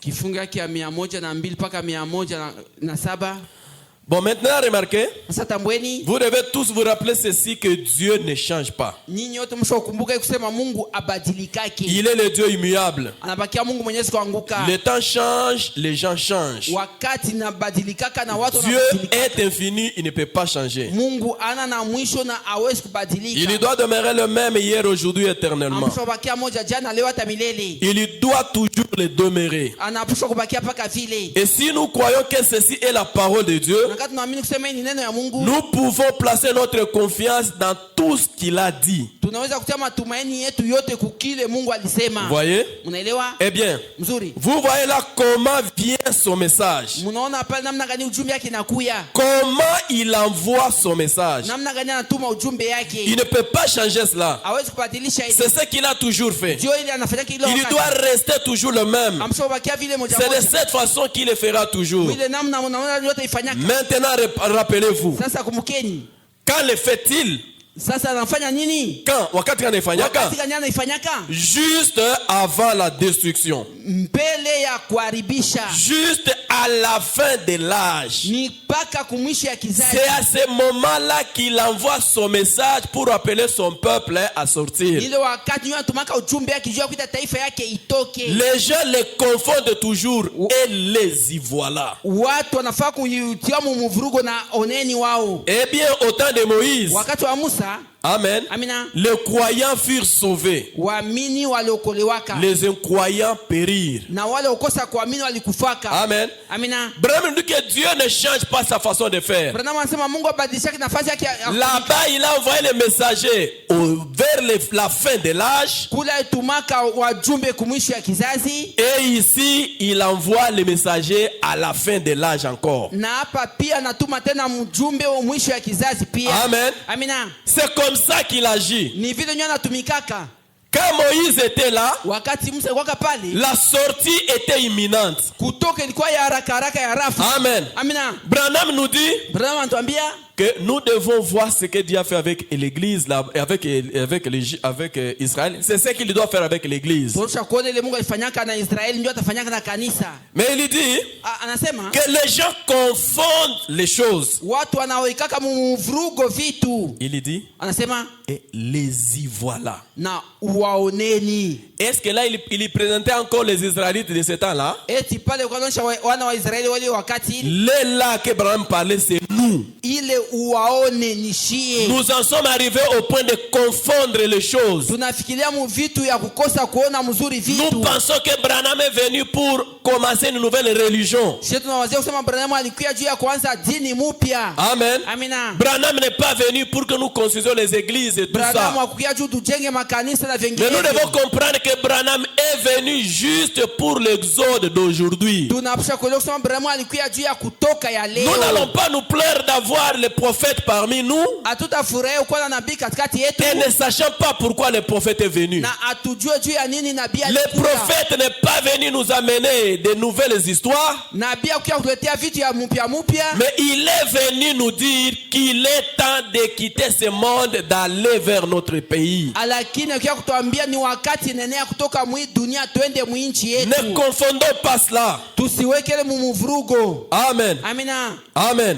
Bon, maintenant, remarquez, vous devez tous vous rappeler ceci, que Dieu ne change pas. Il est le Dieu immuable. Le temps change, les gens changent. Dieu est infini, il ne peut pas changer. Il doit demeurer le même hier, aujourd'hui, éternellement. Il doit toujours le demeurer. Et si nous croyons que ceci est la parole de Dieu, nous pouvons placer notre confiance dans tout ce qu'il a dit. tunaweza kutia matumaini yetu yote kukile Mungu alisema. Vous voyez? Munaelewa? Eh bien, Mzuri. vous voyez là comment vient son message. Munaona pale namna gani ujumbe yake inakuya. Comment il envoie son message. Namna gani anatuma ujumbe yake. Il ne peut pas changer cela. Hawezi kubadilisha hiyo. C'est ce qu'il a toujours fait. Ndio ile anafanya kile Il doit rester toujours le même. amshobakia vile moja C'est de moja. cette façon qu'il le fera toujours. Ile namna unaona yote ifanyaka. Maintenant, rappelez-vous. Sasa kumbukeni. Quand le fait-il? Sasa anafanya nini? Quand? Wakati anaifanyaka? Wakati gani anaifanyaka? Juste avant la destruction. Mbele ya kuharibisha. Juste à la fin de l'âge. Ni mpaka kumwisho ya kizazi. C'est à ce moment-là qu'il envoie son message pour appeler son peuple à sortir. Ile wakati yeye anatumaka ujumbe yake juu ya kuita taifa yake itoke. Les gens les confondent toujours et les y voilà. Watu wanafaa kuitia mvurugo na oneni wao. Eh bien, au temps de Moïse, Wakati wa Musa, amen, amina, les croyants furent sauvés. waamini waliokolewaka. Les incroyants périrent. Na wale ukosa kuamini walikufaka. Amen. Amina. Branham dit que Dieu ne change pas sa façon de faire. Branham anasema Mungu abadilisha nafasi yake. Là-bas, il a envoyé les messagers vers la fin de l'âge. Kula itumaka wajumbe kumwisho ya kizazi. Et ici, il envoie les messagers à la fin de l'âge encore. Na hapa pia natuma tena mjumbe wa mwisho ya kizazi pia. Amen. Amina. C'est comme ça qu'il agit. Ni vile nyo anatumikaka. Quand Moïse était là, Wakati Musa alikuwa pale, la sortie était imminente. kutoka ilikuwa ya haraka ya rafu. Amen. Amina. Branham nous dit Branham anatuambia que nous devons voir ce que Dieu a fait avec l'église, avec Israël. C'est ce qu'il doit faire avec l'église. Tosha kuona ile Mungu alifanyaka na Israeli ndio atafanyaka na kanisa. Mais il dit Anasema que les gens confondent les choses. watu wanaoikaka mvurugo vitu. Il dit Anasema et les y voilà. na uwaoneni. Est-ce que là il présentait encore les Israélites de ce temps-là? Eti pale kwa wana wa Israeli wale wakati Les là que Branham parlait, c'est nous. ile uwaone nishie. Nous en sommes arrivés au point de confondre les choses. Tunafikiria mu vitu ya kukosa kuona mzuri vitu. Nous pensons que Branham est venu pour commencer une nouvelle religion. Sisi tunawazia kusema Branham alikuja juu ya kuanza dini mpya. Amen. Amina. Branham n'est pas venu pour que nous construisions les églises et tout Branham ça. hakuja juu tujenge makanisa na vingine. Mais nous devons comprendre que Branham est venu juste pour l'exode d'aujourd'hui. Tunapaswa kuelewa kusema Branham alikuja juu ya kutoka ya leo. Nous n'allons pas nous plaire d'avoir les prophètes parmi nous Hatutafurahi kuwa na nabii katikati yetu. et ne sachant pas pourquoi le prophète est venu. Na atujue juu ya nini nabii Le alikuja. prophète n'est pas venu nous amener de nouvelles histoires, Nabii akuja kutuletea vitu ya mpya mpya. mais il est venu nous dire qu'il est temps de quitter ce monde, d'aller vers notre pays. Lakini akuja kutuambia ni wakati nenea kutoka mwi dunia twende mwinchi yetu. Ne confondons pas cela. Tusiwekele mumuvurugo. Amen. Amina. Amen.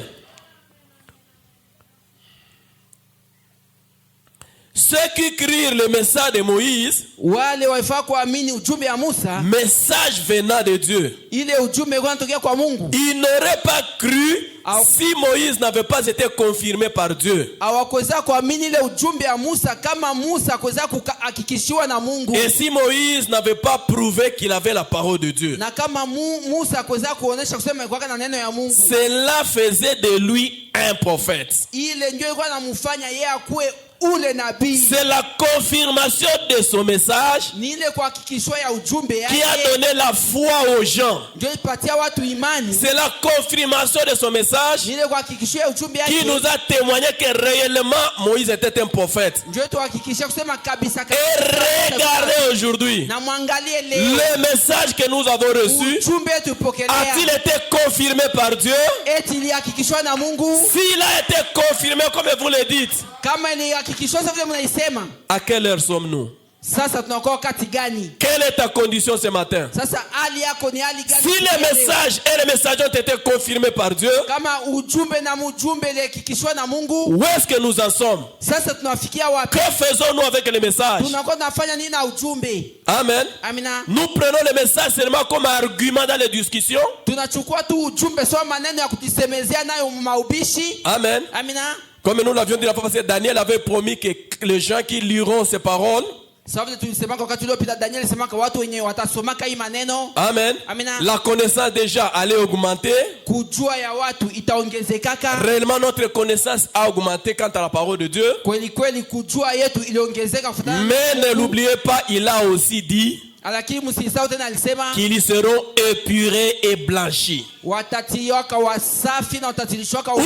Ceux qui crient le message de Moïse, Wale waifaa kuamini ujumbe ya Musa, message venant de Dieu, ile ujumbe kwa natokea kwa Mungu. ils n'auraient pas cru si Moïse n'avait pas été confirmé par Dieu. Hawakuweza kuamini ile ujumbe ya Musa kama Musa kuweza kuhakikishiwa na Mungu. Et si Moïse n'avait pas prouvé qu'il avait la parole de Dieu. Na kama Musa kuweza kuonesha kusema kwa na neno ya Mungu. Cela faisait de lui un prophète. Ile ndio ilikuwa inamfanya yeye akuwe ule nabii. C'est la confirmation de son message Ni ile kuhakikishwa ya ujumbe yake. qui a donné la foi aux gens. Ndio ipatia watu imani. C'est la confirmation de son message Ni ile kuhakikishwa ya ujumbe yake. qui nous a témoigné que réellement Moïse était un prophète. Ndio tuhakikisha kusema kabisa Et regardez aujourd'hui, na mwangalie leo. le message que nous avons reçu Ujumbe tupokelea. a-t-il été confirmé par Dieu? Eti ilihakikishwa na Mungu. S'il a été confirmé comme vous le dites, Kama ilihakikishwa sasa vile mnaisema. à quelle heure sommes-nous? Sasa tunakuwa wakati gani? Quelle est ta condition ce matin? Sasa hali yako ni hali gani? Si les messages et les messages ont été confirmés par Dieu, Kama ujumbe na mjumbe ilihakikishwa na Mungu. où est-ce que nous en sommes? Sasa tunafikia wapi? Que faisons-nous avec les messages? Tunakuwa tunafanya nini na ujumbe? Amen. Amina. Nous prenons les messages seulement comme argument dans les discussions. Tunachukua tu ujumbe sio maneno ya kujisemezea nayo maubishi. Amen. Amina. Comme nous l'avions dit la fois passée, Daniel avait promis que les gens qui liront ces paroles, Sawa vile tulisemaka wakati uliopita, Daniel semaka watu wenye watasomaka hii maneno. Amen. Amina. La connaissance déjà allait augmenter. Kujua ya watu itaongezekaka. Réellement notre connaissance a augmenté quant à la parole de Dieu. Kweli kweli kujua yetu iliongezeka kufuatana. Mais ne l'oubliez pas, il a aussi dit Lakini msisahau tena alisema qu'ils seront épurés et blanchis. Watatiwaka wasafi na watatilishwaka. Où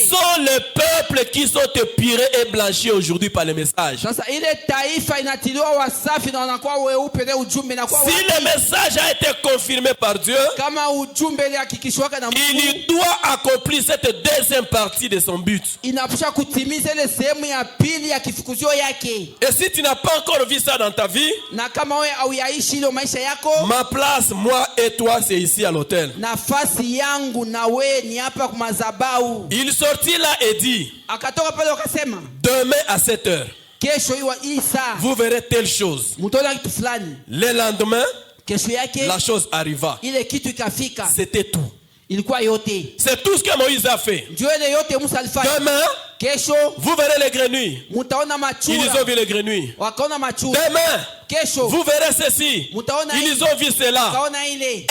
sont les peuples qui sont épurés et blanchis aujourd'hui par le message? Sasa ile taifa inatiliwa wasafi na wanakuwa weupe na ujumbe na kwa si le message a été confirmé par Dieu, kama ujumbe ile hakikishwaka na Mungu, il doit accomplir cette deuxième partie de son but. Inapaswa kutimiza ile sehemu ya pili ya kifukuzio yake. Et si tu n'as pas encore vu ça dans ta vie, na kama wewe hauyaishi ile maisha yako, ma place, moi et toi, c'est ici à l'autel. Nafasi yangu na wewe ni hapa kwa madhabahu. Il sortit là et dit, akatoka pale akasema, demain à 7 heures, kesho iwa Isa, vous verrez telle chose. mtaona kitu fulani. Le lendemain, kesho yake la chose arriva. ile kitu ikafika. C'était tout. Ilikuwa yote. C'est tout ce que Moïse a fait. Ndio ile yote Musa alifanya. Demain, kesho vous verrez les grenouilles. mtaona machura. Ils ont vu les grenouilles. Wakaona machura. Demain, kesho vous verrez ceci. mtaona ils ont vu cela. Wakaona ile.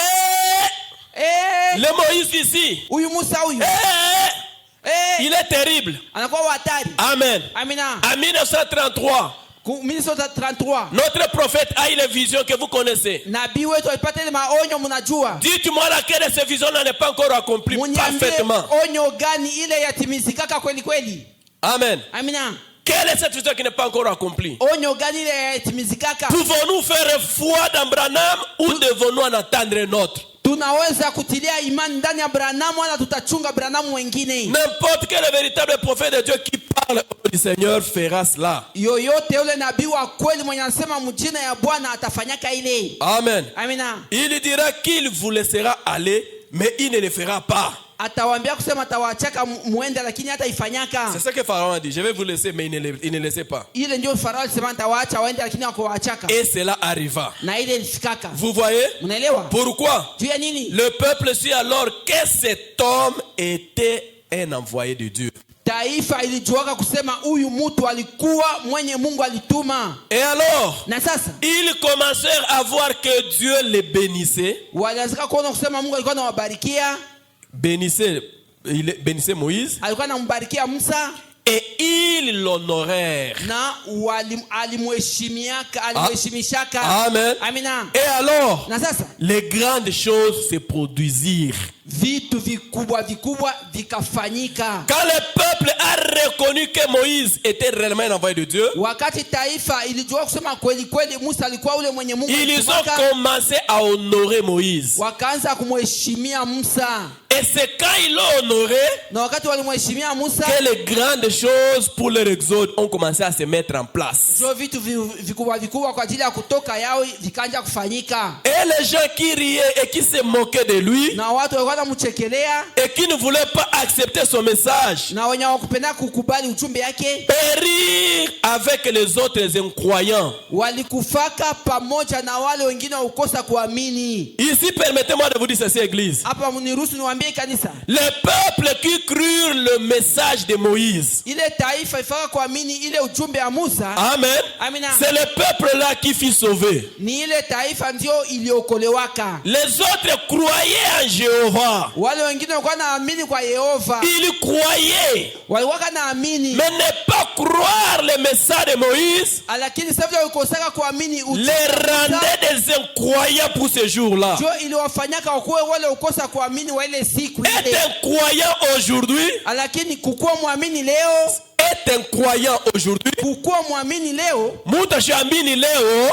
Le Moïse ici. Huyu Musa huyu. Il est terrible. Anakuwa hatari. Amen. Amina. En 1933. 1933. Notre prophète a eu les visions que vous connaissez. Nabii wetu alipata ile maonyo mnajua. Dites-moi laquelle de ces visions n'est pas encore accomplie parfaitement. Onyo gani ile yatimizikaka kweli kweli? Amen. Amina. Quelle est cette vision qui n'est pas encore accomplie? Onyo gani ile yatimizikaka? Pouvons-nous faire foi dans Branham ou devons-nous en attendre un autre? Tunaweza kutilia imani ndani ya Branham wala tutachunga Branham wengine. N'importe quel véritable prophète de Dieu qui parle du Seigneur fera cela. Yoyote yule nabii wa kweli mwenye anasema mjina ya Bwana atafanyaka ile. Amen. Amina. Il dira qu'il vous laissera aller, mais il ne le fera pas. Atawaambia kusema atawaachaka muende lakini hata ifanyaka. C'est ce que Pharaon a dit. Je vais vous laisser, mais il ne laissait pas. Ile ndio Farao alisema atawaacha waende lakini hakuwaachaka. Et cela arriva. Na ile ilifikaka. Vous voyez? Unaelewa? Pourquoi? Juu ya nini? Le peuple sut alors que cet homme était un envoyé de Dieu. Taifa ilijuaka kusema huyu mtu alikuwa mwenye Mungu alituma. Et alors, na sasa ils commencèrent à voir que Dieu les bénissait. Walianza kuona kusema Mungu alikuwa anawabarikia. Bénissait Moïse. Alikuwa anambarikia Musa. Et ils l'honorèrent. Na alimheshimiaka, alimheshimishaka. Amen. Amina. Et alors, na sasa les grandes choses se produisirent. Vitu vikubwa vikubwa vikafanyika. Quand le peuple a reconnu que Moïse était réellement un envoyé de Dieu, wakati taifa ilijua kusema kweli kweli Musa alikuwa ule mwenye Mungu, ils ont commencé à honorer Moïse. Wakaanza kumheshimia Musa. Et c'est quand ils l'ont honoré na wakati walimheshimia Musa que les grandes choses pour leur exode ont commencé à se mettre en place. Ndio vitu vikubwa vikubwa kwa ajili ya kutoka yao vikaanza kufanyika. Et les gens qui riaient et qui se moquaient de lui, na watu walikuwa wanamchekelea, et qui ne voulaient pas accepter son message, na wenye hawakupenda kukubali ujumbe yake, périr avec les autres incroyants. walikufaka pamoja na wale wengine wakosa kuamini. Ici, permettez-moi de vous dire ceci, église. Hapa mniruhusu niwaambie kanisa. Les peuples qui crurent le message de Moïse, ile taifa ifaka kuamini ile ujumbe wa Musa. Amen. Amina. C'est le peuple là qui fut sauvé. Ni ile taifa ndio iliokolewaka. Les autres croyaient en Jéhovah. Wale wengine walikuwa naamini kwa Yehova. Ils croyaient. Walikuwa naamini. Mais ne pas croire le message de Moïse, lakini sasa walikosaka kuamini ujumbe les rendait des incroyants pour ce jour-là. Ndio iliwafanyaka wakuwe wale ukosa kuamini wa ile siku ile. Être incroyant aujourd'hui, lakini kukuwa muamini leo, être incroyant aujourd'hui, kukuwa muamini leo, muta shambini leo,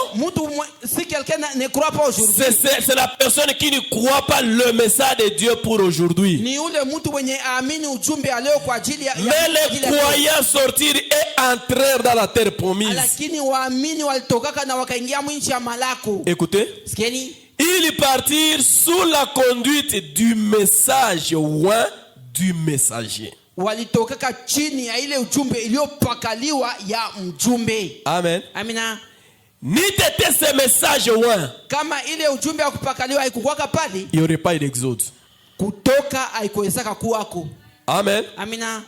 si quelqu'un ne croit pas aujourd'hui, c'est la personne qui ne croit pas le message de Dieu pour aujourd'hui. ni ule mtu mwenye aamini ujumbe leo kwa ajili ya. Mais les croyants sortirent et entrèrent dans la terre promise. lakini waamini walitokaka na wakaingia nchi ya malako. Écoutez, sikieni, ils partirent sous la conduite du message oint du messager. Walitokaka chini ya ile ujumbe iliyopakaliwa ya mjumbe. Amen. Amina. N'était ce message oint, kama ile ujumbe wa kupakaliwa haikukwaka pale, il n'y aurait pas eu d'exode. Kutoka haikuwezaka kuwako. Amen. Amina.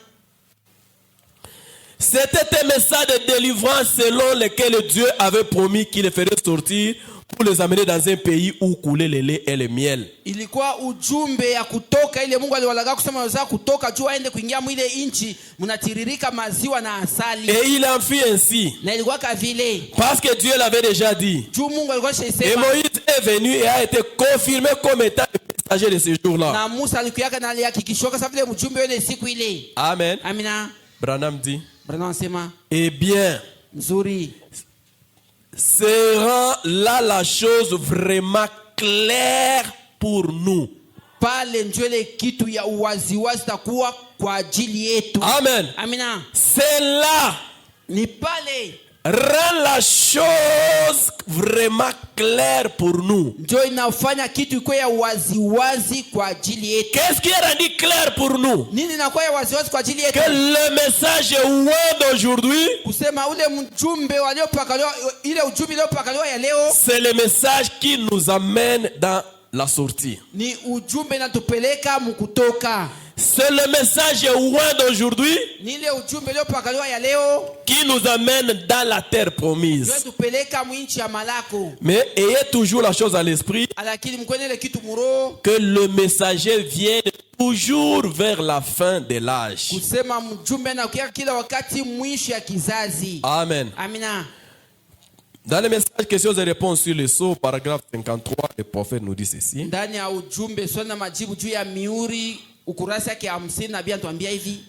C'était un message de délivrance selon lequel Dieu avait promis qu'il les ferait sortir pour les amener dans un pays où coulait le lait et le miel. Ilikuwa ujumbe ya kutoka ile Mungu aliwalaga kusema wazao kutoka juu aende kuingia mwile inchi mnatiririka maziwa na asali. Et il en fit ainsi. Na ilikuwa kavile. Parce que Dieu l'avait déjà dit. Juu Mungu alikuwa Et shesema. Moïse est venu et a été confirmé comme étant le messager de ce jour-là. Na Musa alikuyaka na alihakikishwa kama vile mjumbe ile siku ile. Amen. Amina. Branham dit. Branham anasema. Eh bien, Mzuri. sera là la chose vraiment claire pour nous. Pale ndio ile kitu ya uwaziwazi takuwa kwa ajili yetu. Amen. Amina. C'est là. Ni pale. Rend la chose vraiment claire pour nous. Ndio inafanya kitu ikuwe ya waziwazi kwa ajili yetu. Qu'est-ce qui est rendu clair pour nous? Nini inakuwa ya waziwazi kwa ajili yetu? Que le message word d'aujourd'hui, Kusema ule mjumbe waliopakaliwa, ile ujumbe uliopakaliwa ya leo, c'est le message qui nous amène dans la sortie. ni ujumbe natupeleka mkutoka. C'est le message word d'aujourd'hui Ni ile ujumbe uliopakaliwa ya leo qui nous amène dans la terre ndio promise. tupeleka mwinchi ya malako. Mais ayez toujours la chose à l'esprit, Lakini mkwenye ile kitu muro que le messager vienne toujours vers la fin de l'âge. kusema mjumbe na kia kila wakati mwisho ya kizazi. Amen. Amina. Dans le message questions et réponses sur le sceau, paragraphe 53, le prophète nous dit ceci. Ndani ya ujumbe swali na majibu juu ya miuri ukurasa yake 50 nabii anatuambia hivi.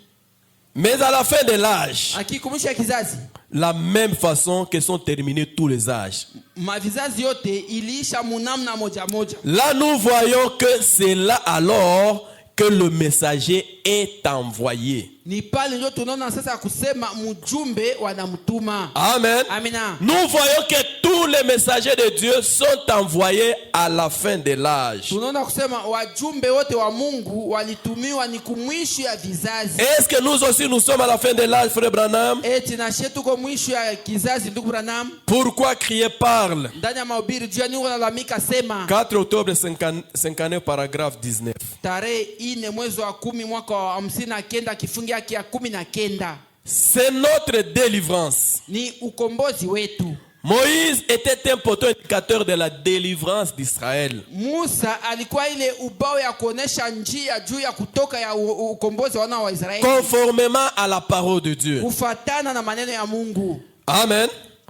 Mais à la fin de l'âge, Akikumbusha ya kizazi, la même façon que sont terminés tous les âges. mavizazi yote iliisha munamna moja moja. Là, nous voyons que c'est là alors que le messager est envoyé. Ni pale ndio tunaona sasa kusema mjumbe wanamtuma. Amen. Amina. Nous voyons que tous les messagers de Dieu sont envoyés à la fin de l'âge. Tunaona kusema wajumbe wote wa Mungu walitumiwa ni kumwisho ya vizazi. Est-ce que nous aussi nous sommes à la fin de l'âge, frère Branham? Eti na shetu tuko mwisho ya kizazi ndugu Branham. Pourquoi crier parle? Ndani ya mahubiri juu ya nini walalamika sema 4 octobre 59, paragraphe 19. tarehe 4 mwezi wa 10 mwaka wa 59 kifungi yake ya 19. C'est notre délivrance. Ni ukombozi wetu. Moïse était un poteau indicateur de la délivrance d'Israël. Musa alikuwa ile ubao ya kuonesha njia juu ya kutoka ya ukombozi wa wana wa Israeli. Conformément à la parole de Dieu. Kufatana na maneno ya Mungu. Amen.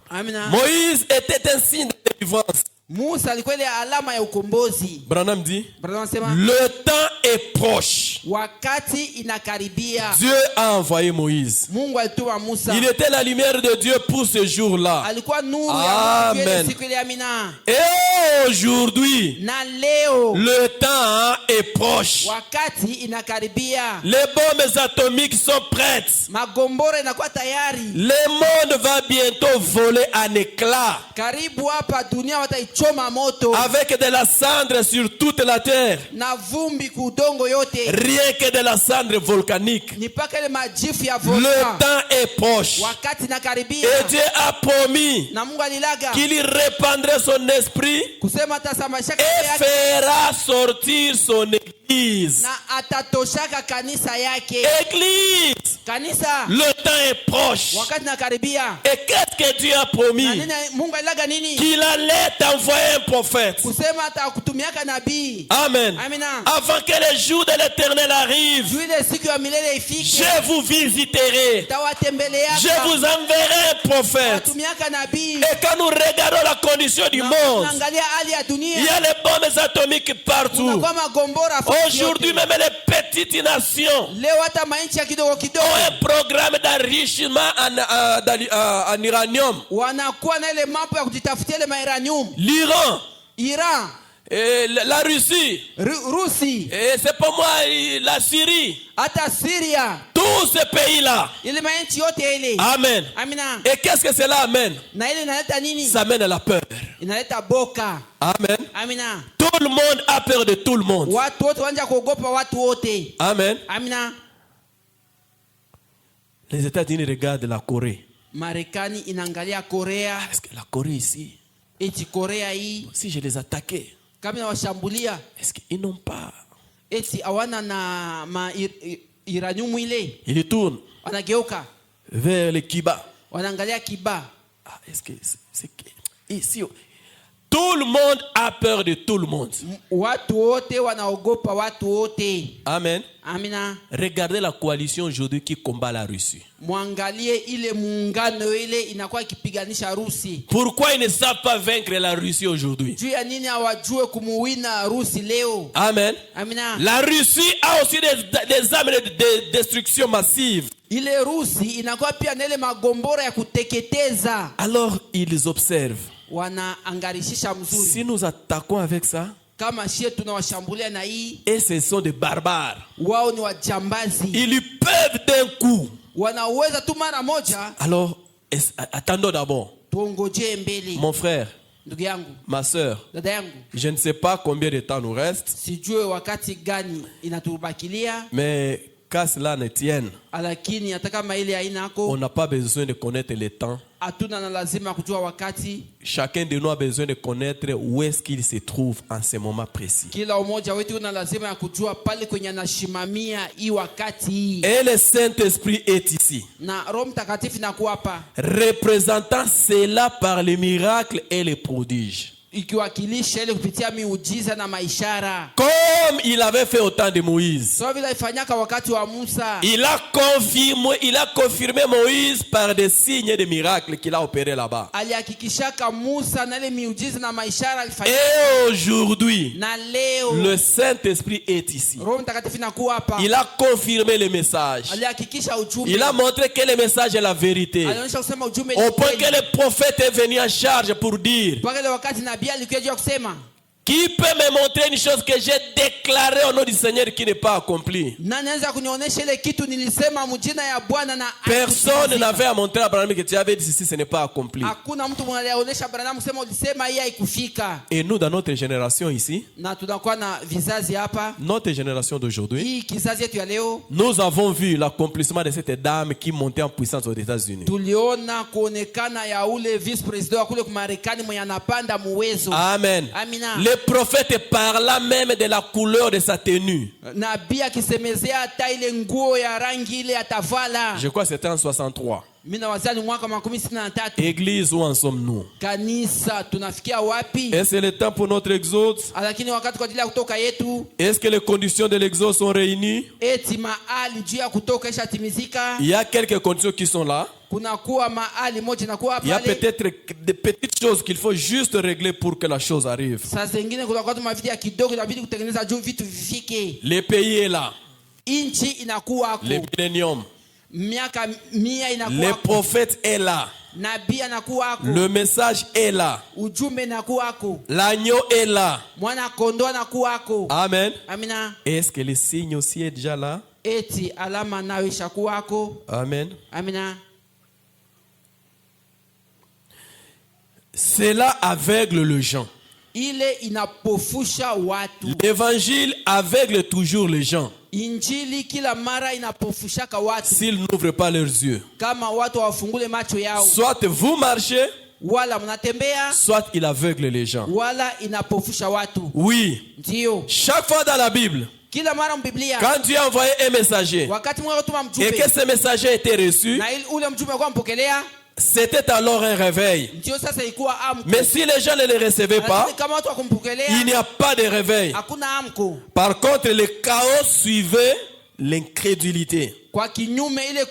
Amina. Moïse était un signe de délivrance. Musa alikuwa ile alama ya ukombozi. Branham dit, Branham sema le temps est proche. wakati inakaribia. Dieu a envoyé Moïse. Mungu alituma Musa. Il était la lumière de Dieu pour ce jour-là. Alikuwa nuru ya Mungu ile Amen. siku ile. Amina. Et aujourd'hui, Na leo le temps est proche. wakati inakaribia. Les bombes atomiques sont prêtes. Magombora inakuwa tayari. Le monde va bientôt voler en éclats. Karibu hapa dunia wataichoma moto. Avec de la cendre sur toute la terre. Na vumbi kudongo yote. Rien que de la cendre volcanique. Ni paka ile majifu ya Le volcan. temps est proche. Wakati inakaribia. Et Dieu a promis Na Mungu alilaga qu'il répandrait son esprit kusema atasamashaka et yake fera sortir son église. na atatoshaka kanisa yake. Église, Kanisa le temps est proche. wakati inakaribia. Et qu'est-ce que Dieu a Na promis? nini Mungu alilaga nini? Qu'il allait envoyer un prophète. Kusema atakutumiaka nabii. Amen. Amina. Avant que le jour de l'Éternel arrive, Juu ile siku ya milele ifike. je vous visiterai. Tawatembeleaka. Je vous enverrai un prophète. Watumiaka nabii. Et quand nous regardons la condition du monde, Naangalia hali ya dunia. il y a les bombes atomiques partout. Kunakuwa magombora. Aujourd'hui, même les petites nations Leo hata mainchi ya kidogo kidogo ont un programme d'enrichissement en uranium. wanakuwa na ile mambo ya kujitafutia ile mauranium. L'Iran, Iran, et la Russie, Rusi, et c'est pas moi, la Syrie, hata Syria, tous ces pays-là. ile mainchi yote ile. Amen. Amina. Et qu'est-ce que cela amène? Na ile inaleta nini? Ça amène à la peur. Inaleta boka. Amen. Amina. Tout le monde a peur de tout le monde. Watu wote wanja kuogopa watu wote. Amen. Amina. Les États-Unis regardent la Corée. Marekani inaangalia Korea. Est-ce que la Corée ici, Eti Korea hii si je les attaquais, kama nawashambulia est-ce qu'ils n'ont pas? eti hawana na uranium ile. Ils tournent. Wanageuka. vers le Kiba. wanaangalia Kiba. Ah, est-ce que c'est ici? Tout le monde a peur de tout le monde. Watu wote wanaogopa watu wote. Amen. Amina. Regardez la coalition aujourd'hui qui combat la Russie. Mwangalie ile muungano ile inakuwa ikipiganisha Rusi. Pourquoi ils ne savent pas vaincre la Russie aujourd'hui? Juu ya nini hawajue kumuwina Rusi leo? Amen. Amina. La Russie a aussi des armes de destruction massive. Ile Rusi inakuwa pia na ile magombora ya kuteketeza. Alors ils observent. Wanaangarishisha mzuri. Si nous attaquons avec ça, kama shie tunawashambulia na hii, et ce sont des barbares, wao ni wajambazi, ils peuvent d'un coup. wanaweza tu mara moja. Alors attendons d'abord. Tuongoje mbele. Mon frère, ndugu yangu, ma soeur, dada yangu, je ne sais pas combien de temps nous reste, sijue wakati gani inatubakilia, mais qu'à cela ne tienne, lakini hata kama ile haina yako, on n'a pas besoin de connaître le temps. hatuna na lazima kujua wakati. Chacun de nous a besoin de connaître où est-ce qu'il se trouve en ce moment précis. Kila umoja wetu una lazima ya kujua pale kwenye anashimamia hii wakati. Et le Saint-Esprit est ici, Na Roho Mtakatifu nakuwa hapa, représentant cela par les miracles et les prodiges. ikiwakilisha ile kupitia miujiza na maishara. Comme il avait fait au temps de Moïse. So vile ifanyaka wakati wa Musa. Il a confirmé Moïse par des signes et des miracles qu'il a opérés là-bas. Alihakikishaka Musa na ile miujiza na maishara alifanya. Et aujourd'hui, Na leo le Saint-Esprit est ici. Roho Mtakatifu nakuwa hapa. Il a confirmé le message. Alihakikisha ujumbe. Il a montré que le message est la vérité. Alionyesha kusema ujumbe Au point que le prophète est venu en charge pour dire: mpaka ile wakati nabii alikuja juu kusema, qui peut me montrer une chose que j'ai déclarée au nom du Seigneur qui n'est pas accomplie? nani anaweza kunionyesha ile kitu nilisema mjina ya Bwana na Personne n'avait à montrer à Abraham que tu avais dit ceci, ce n'est pas accompli. hakuna mtu mwenye alionyesha Abraham kusema ulisema hii haikufika. Et nous, dans notre génération ici, Na tunakuwa na vizazi hapa, notre génération d'aujourd'hui, hii kizazi yetu ya leo, nous avons vu l'accomplissement de cette dame qui montait en puissance aux États-Unis. tuliona kuonekana ya ule vice president wa kule Marekani mwenye anapanda muwezo. Amen. Amina. Le prophète parla même de la couleur de sa tenue. Nabii akisemezea hata ile nguo ya rangi ile atavala. Je crois que c'était en 63. Mimi nawazani mwaka 63. Église, où en sommes-nous? Kanisa tunafikia wapi? Est-ce que le temps pour notre exode? Lakini wakati kwa ajili ya kutoka yetu, Est-ce que les conditions de l'exode sont réunies? eti mahali juu ya kutoka ishatimizika. Il y a quelques conditions qui sont là. Kuna kuwa mahali moja na kuwa Il y a pale. peut-être des petites choses qu'il faut juste régler pour que la chose arrive. Saa zingine kuna kwa mavitu ya kidogo inabidi kutengeneza juu vitu vifike. Le pays est là. Inchi inakuwa hapo. Le millénium. Miaka 100 inakuwa Le hapo. prophète est là. Nabii anakuwa hapo. Le message est là. Ujumbe inakuwa hapo. L'agneau est là. Mwana kondoo anakuwa hapo. Amen. Amina. Est-ce que le signe aussi est déjà là? Eti alama nayo ishakuwa hapo. Amen. Amina. Cela aveugle les gens. Ile inapofusha watu. L'évangile aveugle toujours les gens Injili kila mara inapofushaka watu. s'ils n'ouvrent pas leurs yeux. Kama watu wafungule macho yao. Soit vous marchez, Wala mnatembea. soit il aveugle les gens. Wala inapofusha watu. Oui. Ndio. Chaque fois dans la Bible, Kila mara mbiblia. quand Dieu a envoyé un messager Wakati mwana kutuma et mjumbe. que ce messager a été reçu, Na ule mjumbe kwa mpokelea. c'était alors un réveil. Ndio sasa ilikuwa amko. Mais si les gens ne le recevaient pas, Lakini kama watu wakumpokelea. il n'y a pas de réveil. Hakuna amko. Par contre, le chaos suivait l'incrédulité. Kwa kinyume ile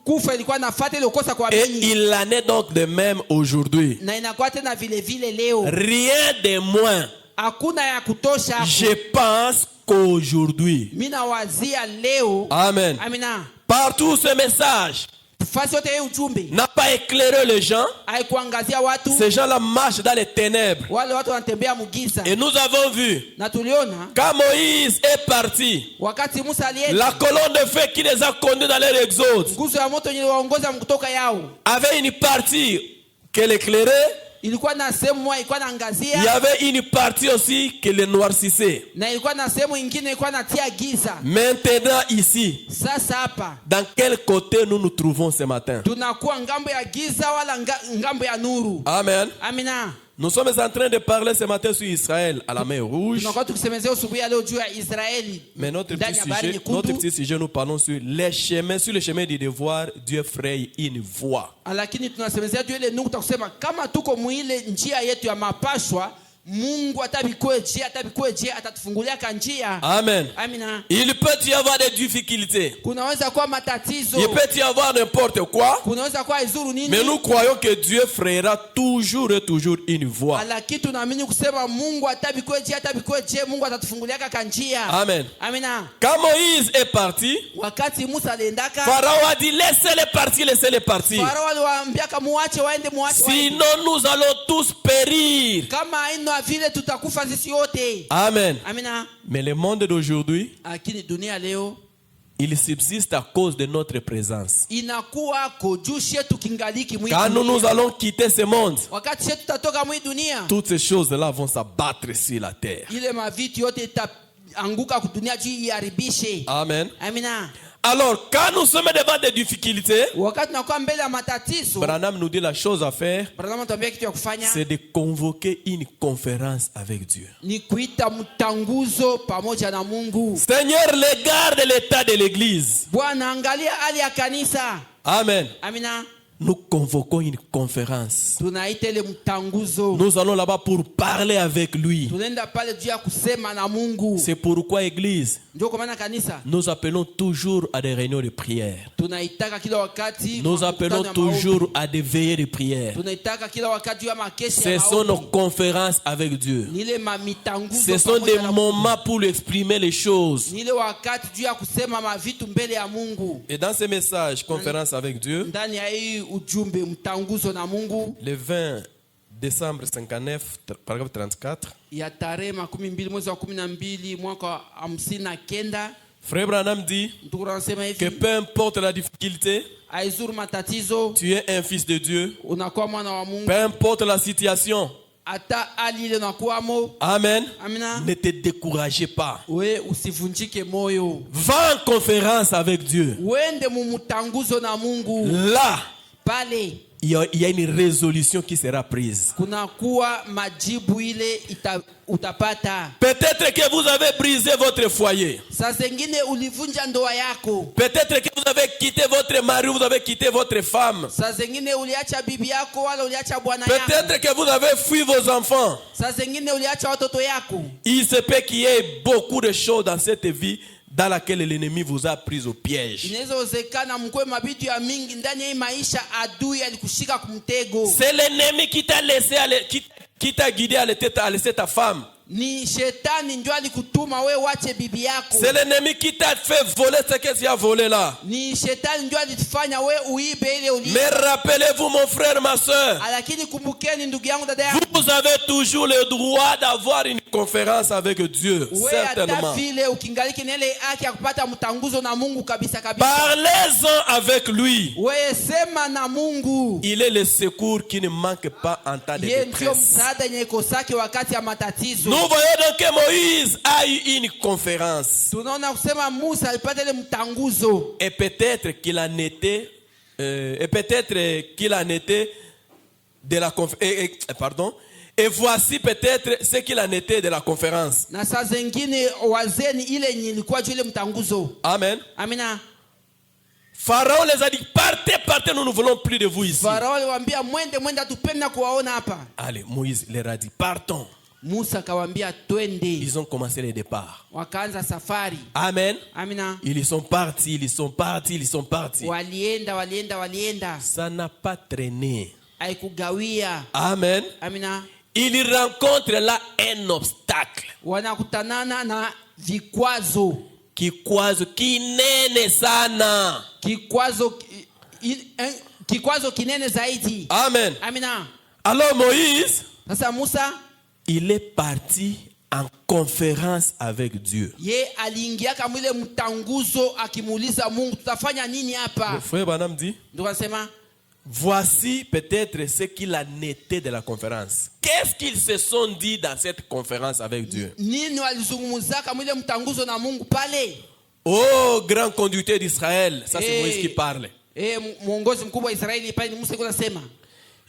kufa ilikuwa nafuata ile kosa kwa Et mimi. il en est donc de même aujourd'hui. Na inakuwa tena vile vile leo. Rien de moins. Hakuna ya kutosha hapo. Je pense qu'aujourd'hui, Mimi nawazia leo. Amen, Amina. partout ce message Fasi yote hii ujumbe n'a pas éclairé les gens. haikuangazia watu. Ces gens-là marchent dans les ténèbres. Wale watu wanatembea mugiza. Et nous avons vu, Na tuliona quand Moïse est parti, wakati Musa alienda, la colonne de feu qui les a conduits dans leur exode nguzo ya moto iliwaongoza kutoka yao. avait une partie qu'elle éclairait. Ilikuwa na sehemu moja ilikuwa Il y naangazia avait une partie aussi qui les noircissait. na ilikuwa na sehemu nyingine ilikuwa natia giza. Maintenant ici, Sasa hapa dans quel côté nous nous trouvons ce matin? tunakuwa ngambo ya giza wala ngambo ya nuru. Amen. Amina. Nous sommes en train de parler ce matin sur Israël à la mer Rouge. Tunakuwa tukisemezea usubuhi ya leo juu ya Israeli. Mais notre ndani ya bahari nyekundu. petit sujet, nous parlons sur les chemins, sur le chemin du devoir. Dieu fraye une voie. Lakini tunasemezea juu ile nukta kusema kama tuko muile njia yetu ya mapashwa, Mungu atabikweje atatufungulia njia. Amen. Amina. Il peut y avoir des difficultés. Kunaweza kuwa matatizo. Il peut y avoir n'importe quoi. Kunaweza kuwa izuru nini. Mais nous croyons que Dieu frayera toujours et toujours une voie. Lakini tunaamini kusema Mungu atabikweje Mungu atatufungulia njia. Amen. Amina. Quand Moïse est parti, wakati Musa aliendaka, Pharaon a dit laissez-les partir. Farao aliwaambia muache waende. Sinon nous allons tous périr. Kama vile tutakufa sisi wote. Amen. Amina. Mais le monde d'aujourd'hui, lakini dunia leo, il subsiste à cause de notre présence. inakuwa kujushe tukingaliki mwili. Quand nous allons quitter ce monde, wakati sisi tutatoka mwili dunia, toutes ces choses-là vont s'abattre sur la terre. ile mavitu yote itaanguka kudunia juu iharibishe. Amen. Amina. Alors, quand nous sommes devant des difficultés, wakati tunakuwa mbele ya matatizo, Branham nous dit la chose à faire, Branham anatuambia kitu ya kufanya, c'est de convoquer une conférence avec Dieu. ni kuita mtanguzo pamoja na Mungu. Seigneur, regarde l'état de l'église. Bwana, angalia hali ya kanisa. Amen. Amina. Nous convoquons une conférence. Tunaita ile mtanguzo. Nous allons là-bas pour parler avec lui. Tunaenda pale juu ya kusema na Mungu. C'est pourquoi, église, Ndio kwa maana kanisa, nous appelons toujours à des réunions de prière. tunaitaka kila wakati. Nous appelons toujours à des veillées de prière. Tunaitaka kila wakati ya makesha Ce ya sont nos maombi. conférences avec Dieu. Nile mitanguzo. Ce sont des moments pour lui exprimer les choses. Nile wakati juu ya kusema mavitu mbele ya Mungu. Et dans ce message, conférence avec Dieu, Ndani ya hii ujumbe mtanguzo na Mungu, le 20 décembre 59, paragraphe 34, ya tarehe 12 mwezi wa 12 mwaka wa 59, Frère Branham dit ndugu anasema que hivi, peu importe la difficulté, aizuru matatizo, tu es un fils de Dieu. unakuwa mwana wa Mungu. Peu importe la situation, Hata hali ile unakuwamo. amen, Amina. ne te découragez pas. We usivunjike moyo. Va en conférence avec Dieu. Uende mumutanguzo na Mungu. Là, Pale il y a une résolution qui sera prise. kunakuwa majibu ile utapata. Peut-être que vous avez brisé votre foyer. Saa zingine ulivunja ndoa yako. Peut-être que vous avez quitté votre mari, vous avez quitté votre femme. Saa zingine uliacha bibi yako wala uliacha bwana yako. Peut-être que vous avez fui vos enfants. Saa zingine uliacha watoto yako. Il se peut qu'il y ait beaucoup de choses dans cette vie dans laquelle l'ennemi vous a pris au piège. Inaweza wezekana mkwe mabitu ya mingi ndani ya maisha, adui alikushika kumtego. C'est l'ennemi qui t'a laissé aller, qui t'a guidé à laisser ta femme. Ni shetani ndio alikutuma we wache bibi yako. C'est l'ennemi qui t'a fait voler ce que tu as volé là. Ni shetani ndio alifanya we uibe ile uliiba. Mais rappelez-vous, mon frère, ma soeur, Lakini kumbukeni ndugu yangu, dada yangu, vous avez toujours le droit d'avoir une conférence avec Dieu, we certainement. hata vile ukingaliki na ile haki ya kupata mtanguzo na Mungu kabisa kabisa. Parlez-en avec lui. We sema na Mungu. Il est le secours qui ne manque pas en temps de Yeye ndio détresse. msaada yenye ikosake wakati ya matatizo. Nous voyons donc que Moïse a eu une conférence. Tunaona kusema Musa alipata ile mtanguzo. Et peut-être qu'il en était, de la conférence. Pardon. Et voici peut-être ce qu'il en était de la conférence. Na saa zingine wazeni ile yenye ilikuwa juu ile mtanguzo. Amen. Amina. Pharaon les a dit partez, nous ne voulons plus de vous ici. Farao aliwaambia mwende tupenda kuwaona hapa. Allez, Moïse leur a dit partons. Musa akawaambia twende. Ils ont commencé le départ. Wakaanza safari. Amen. Amina. Ils sont partis. Walienda. Ça n'a pas traîné. Haikugawia. Amen. Amina. Ils rencontrent là un obstacle. Wanakutanana na vikwazo. Kikwazo kinene sana. Kikwazo kinene zaidi. Amen. Amina. Alors Moïse, Sasa Musa, il est parti en conférence avec Dieu. ye aliingia kama ile mtanguzo akimuuliza Mungu tutafanya nini hapa. Le frère Branham dit, Ndio anasema voici peut-être ce qu'il en était de la conférence. Qu'est-ce qu'ils se sont dit dans cette conférence avec Dieu? nini walizungumza kama ile mtanguzo na Mungu pale. Oh, grand conducteur d'Israël, ça c'est Moïse qui parle. Mwongozi mkubwa wa Israeli pale ni Musa anasema,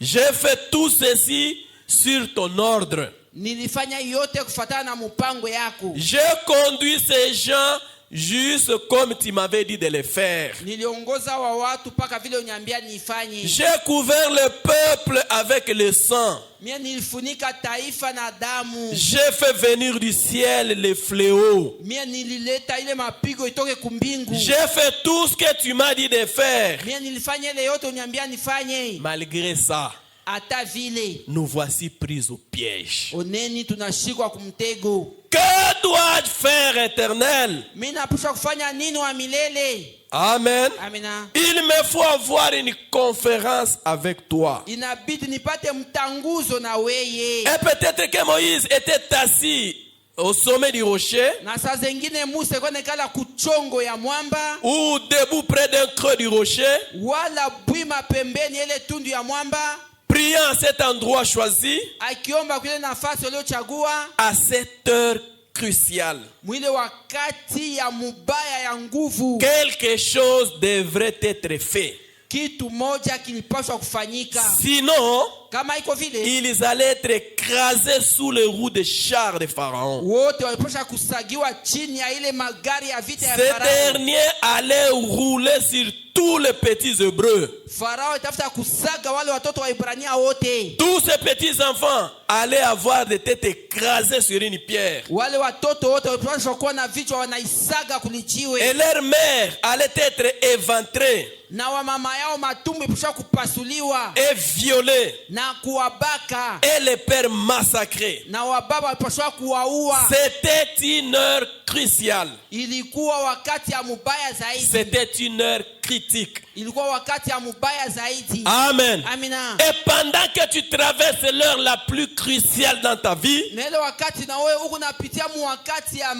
J'ai fait tout ceci sur ton ordre. Nilifanya yote kufuatana na mpango yako. J'ai conduit ces gens juste comme tu m'avais dit de le faire. Niliongoza wa watu paka vile uniambia nifanye. J'ai couvert le peuple avec le sang. Mimi nilifunika taifa na damu. J'ai fait venir du ciel les fléaux. Mimi nilileta ile mapigo itoke kumbingu. J'ai fait tout ce que tu m'as dit de faire. Mimi nilifanya ile yote uniambia nifanye. Malgré ça, Ata vile nous voici pris au piège. oneni tunashikwa kumtego. Que dois-je faire, Éternel? Mimi napaswa kufanya nini wa milele? Amen. Amina. Il me faut avoir une conférence avec toi. Inabidi nipate mtanguzo na weye. Et peut-être que Moïse était assis au sommet du rocher Na saa zingine Musa kwa nekala kuchongo ya mwamba ou debout près d'un creux du rocher, wala bwima pembeni ile tundu ya mwamba priant à cet endroit choisi akiomba kule nafasi aliyochagua à cette heure cruciale. mwile wakati ya mubaya ya nguvu. Quelque chose devrait être fait. Kitu moja kilipaswa kufanyika. Sinon, Kama iko vile ils allaient être écrasés sous les roues des chars de Pharaon. wote walipaswa kusagiwa chini ya ile magari ya vita ya Ces Farao. derniers allaient rouler sur tous les petits Hébreux. Farao itafuta kusaga wale watoto wa Ibrania wote. Tous ces petits enfants allaient avoir des têtes écrasées sur une pierre. Wale watoto wote walipaswa kuwa na vichwa wanaisaga kulichiwe. Et leurs mères allaient être éventrées Na wa mama yao matumbo ipaswa kupasuliwa et violées. na kuwabaka. Et les pères massacrés. Na wababa walipaswa kuwaua. C'était une heure cruciale. Ilikuwa wakati ya mubaya zaidi. C'était une heure critique. Ilikuwa wakati ya mubaya zaidi. Amen. Amina. Et pendant que tu traverses l'heure la plus cruciale dans ta vie, Na ile wakati na wewe uko unapitia mu wakati ya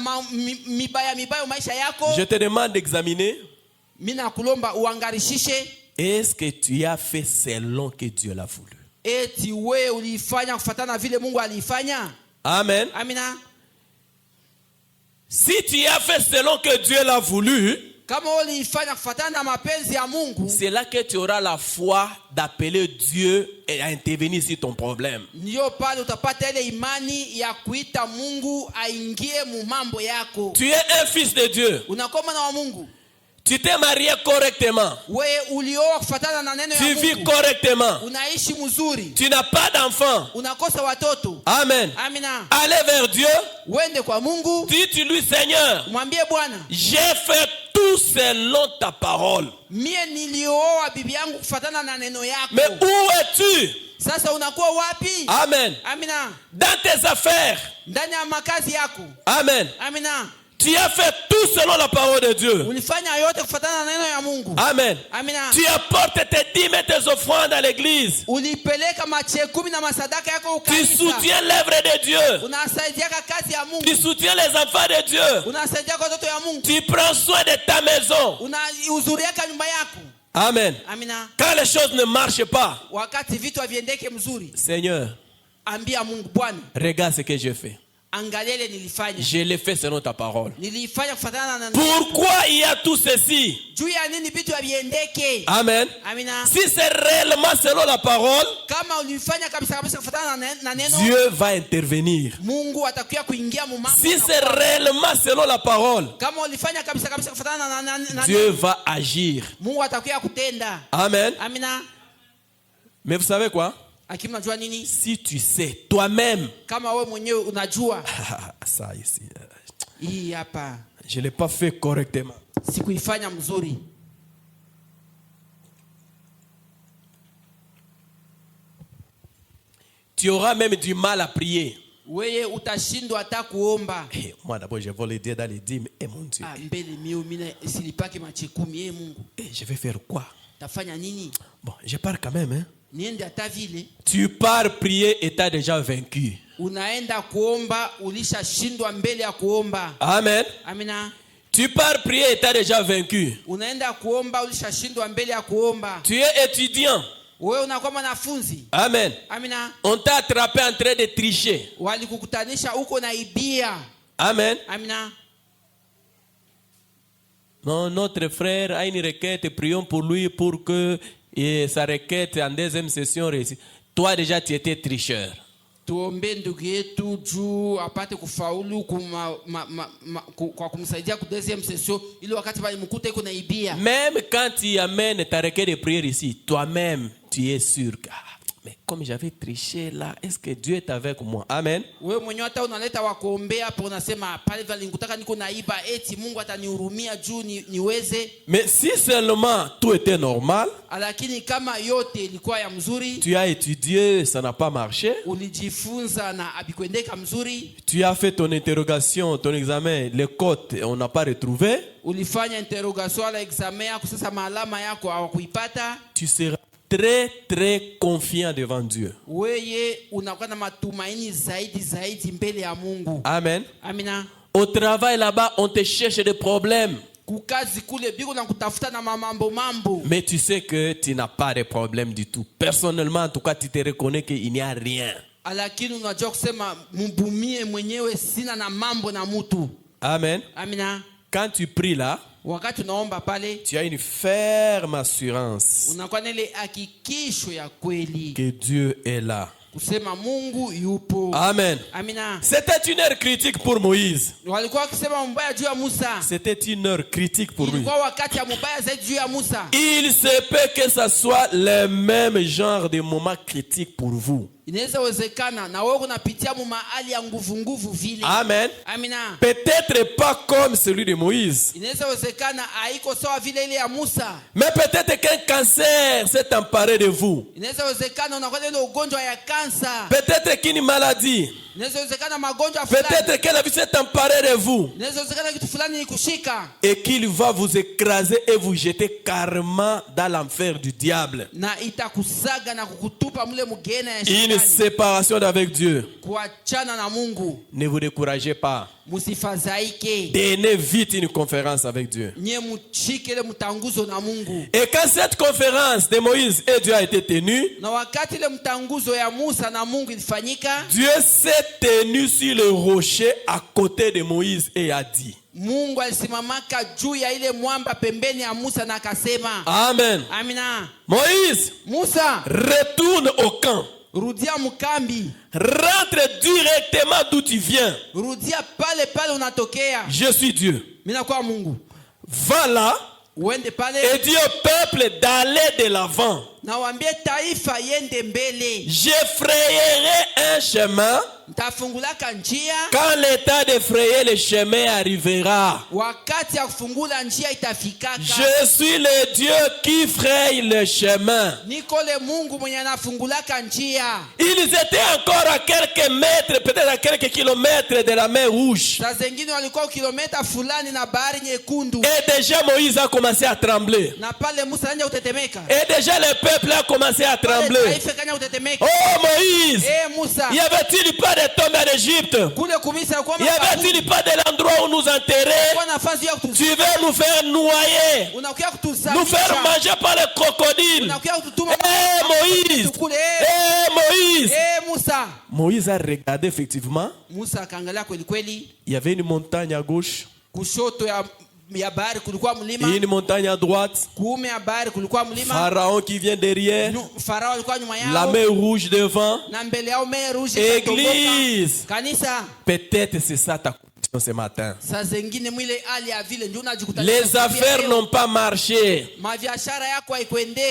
mibaya maisha yako. je te demande d'examiner. Mimi nakulomba uangarishishe. Est-ce que tu as fait selon que Dieu l'a voulu? Eti wewe ulifanya kufuatana vile Mungu alifanya? Amen. Amina. Si tu as fait selon que Dieu l'a voulu, Kama ulifanya kufuatana na mapenzi ya Mungu, c'est là que tu auras la foi d'appeler Dieu et à intervenir sur ton problème. ndio pale utapata ile imani ya kuita Mungu aingie mu mambo yako. Tu es un fils de Dieu. Unakoma na wa Mungu. Tu t'es marié correctement. Wewe ulioa kufuatana na neno ya Tu vis Mungu. correctement. Unaishi mzuri. Tu n'as pas d'enfant. Unakosa watoto. Amen. Amina. Allez vers Dieu. Wende kwa Mungu. Dis-lui, Seigneur, Mwambie Bwana, j'ai fait tout selon ta parole. mie nilioa bibi yangu kufuatana na neno yako. Mais où es-tu? Sasa unakuwa wapi? Amen. Amina. Dans tes affaires. Ndani ya makazi yako. Amen. Amina. Tu as fait tout selon la parole de Dieu. Ulifanya yote kufuatana na neno ya Mungu. Amen. Amina. Tu apportes tes dîmes et tes offrandes à l'église. Ulipeleka mache 10 na masadaka yako Tu ukanisa. soutiens l'œuvre de Dieu. Unasaidiaka kazi ya Mungu. Tu soutiens les enfants de Dieu. Unasaidiaka watoto ya Mungu. Tu prends soin de ta maison. Unahudhuriaka nyumba yako. Amen. Amina. Quand les choses ne marchent pas, Wakati vitu haviendeke mzuri, Seigneur, ambia Mungu, Bwana, regarde ce que je fais. angalia ile nilifanya. Je l'ai fait selon ta parole. Nilifanya kufuatana na Pourquoi il y a tout ceci? juu ya nini vitu haviendeke? Amen. Amina. Si c'est réellement selon la parole, Kama ulifanya kabisa kufuatana na neno, Dieu va intervenir. Mungu atakuya kuingia mu mambo. Si c'est réellement selon la parole, Kama ulifanya kabisa kufuatana na Dieu va agir. Mungu atakuya kutenda. Amen. Amina. Mais vous savez quoi? Lakini unajua nini? Si tu sais toi-même, Kama wewe mwenyewe unajua ça ici, hii hapa je ne l'ai pas fait correctement. sikuifanya mzuri, Tu auras même du mal à prier. wewe utashindwa hata kuomba. Moi d'abord, je vais le dire dans les dîmes. Mon Dieu. Mbele mio mina silipake mache 10 Mungu. Je vais faire quoi? Tafanya nini? Bon, je pars quand même. Niende hata vile. Tu pars prier et tu as déjà vaincu. Unaenda kuomba ulishashindwa mbele ya kuomba. Amen. Amina. Tu pars prier et tu as déjà vaincu. Unaenda kuomba ulishashindwa mbele ya kuomba. Tu es étudiant. Wewe unakuwa mwanafunzi. Amen. Amina. On t'a attrapé en train de tricher. Walikukutanisha uko na ibia. Amen. Amina. Non, notre frère a une requête, prions pour lui pour que sa requête en deuxième session réussisse. Toi déjà tu étais tricheur. tuombe ndugu yetu juu apate kufaulu kwa kumsaidia ku deuxième session ili wakati bali mkute iko naibia. Même quand tu amènes ta requête de prière ici, toi-même, tu es sûr que mais comme j'avais triché là, est-ce que Dieu est avec moi? Amen. Wewe mwenyewe hata unaleta wa kuombea hapo unasema pale vile nikutaka niko naiba eti Mungu atanihurumia juu niweze. Mais si seulement tout était normal, lakini kama yote ilikuwa ya mzuri, tu as étudié, ça n'a pas marché. Ulijifunza na abikwendeka mzuri. Tu as fait ton interrogation, ton examen, les cotes, on n'a pas retrouvé. Ulifanya interrogation la examen yako sasa maalama yako hawakuipata. Tu seras très très confiant devant Dieu. Weye unakuwa na matumaini zaidi mbele ya Mungu. Amen. Amina. Au travail là-bas, on te cherche des problèmes. Kukazi kule biko na kutafuta na mambo. Mais tu sais que tu n'as pas de problème du tout. Personnellement, en tout cas, tu te reconnais qu'il n'y a rien. Lakini unajua kusema mbumie mwenyewe sina na mambo na mtu. Amen. Amina. Quand tu pries là, wakati unaomba pale, tu as une ferme assurance unakuwa na ile hakikisho ya kweli que Dieu est là. Kusema Mungu yupo. Amen. Amina. C'était une heure critique pour Moïse. Walikuwa wakisema mbaya juu ya Musa. C'était une heure critique pour lui. Ilikuwa wakati ya mbaya zaidi juu ya Musa. Il se peut que ça soit le même genre de moment critique pour vous. Inaweza wezekana na wewe unapitia mahali ya nguvu vile. Amen. Amina. Peut-être pas comme celui de Moïse. Inaweza wezekana haiko sawa vile ile ya Musa. Mais peut-être qu'un cancer s'est emparé de vous. Inaweza wezekana unakuwa na ugonjwa ya kansa. Peut-être qu'une maladie. Inaweza wezekana magonjwa fulani. Peut-être que la vie s'est emparée de vous. Inaweza wezekana kitu fulani ikushika. Et qu'il va vous écraser et vous jeter carrément dans l'enfer du diable. Na itakusaga na kukutupa mule mugena ya shetani. Une séparation d'avec Dieu. Kuachana na Mungu. Ne vous découragez pas. Musifazaike. Tenez vite une conférence avec Dieu. Nye muchike ile mtanguzo na Mungu. Et quand cette conférence de Moïse et Dieu a été tenue, na wakati ile mtanguzo ya Musa na Mungu ilifanyika, Dieu s'est tenu sur le rocher à côté de Moïse et a dit. Mungu alisimamaka juu ya ile mwamba pembeni ya Musa na akasema. Amen. Amina. Moïse, Musa, retourne au camp. Rudia mkambi. Rentre directement d'où tu viens. Rudia pale unatokea. Je suis Dieu. Mina kwa Mungu. Va là. Uende pale. Et dis au peuple d'aller de l'avant. Na waambie taifa yende mbele. Je frayerai un chemin. Ntafungulaka njia. Quand l'état de frayer le chemin arrivera. Wakati ya kufungula njia itafikaka. Je suis le Dieu qui fraye le chemin. Niko le Mungu mwenye anafungulaka njia. Ils étaient encore à quelques mètres, peut-être à quelques kilomètres de la mer Rouge. Saa zingine walikuwa kilomita fulani na bahari nyekundu. Et déjà Moïse a commencé à trembler. Na pale Musa anja utetemeka. Et déjà le peuple a commencé à trembler. Oh Moïse, Musa, y avait-il pas de tombe en Égypte? Y avait-il pas de l'endroit où nous enterrer? Tu veux nous faire noyer, nous faire manger par les crocodiles? Moïse, Moïse. Moïse a regardé effectivement. Il y avait une montagne à gauche. Et une montagne à droite. Pharaon qui vient derrière. La mer Rouge devant. Église. Peut-être c'est ça ta condition ce matin. Les affaires n'ont pas marché.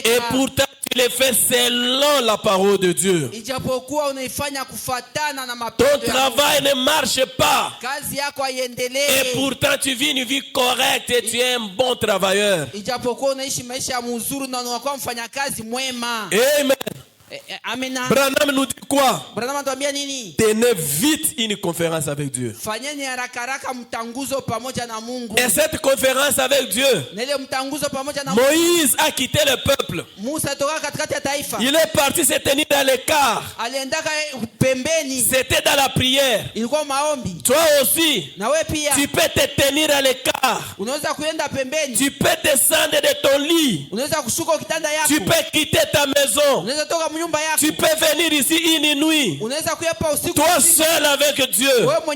Et pourtant tu les fais selon la parole de Dieu. Ton travail ne marche pas. Et pourtant tu vis une vie correcte et tu es un bon travailleur. Amen. Branham nous dit quoi? Tenez vite une conférence avec Dieu. Et cette conférence avec Dieu, Moïse a quitté le peuple. Il est parti se tenir dans l'écart. C'était dans la prière. Toi aussi, tu peux te tenir à l'écart. Tu peux descendre de ton lit. Tu peux quitter ta maison. Tu peux venir ici une nuit. Toi seul avec Dieu. Comme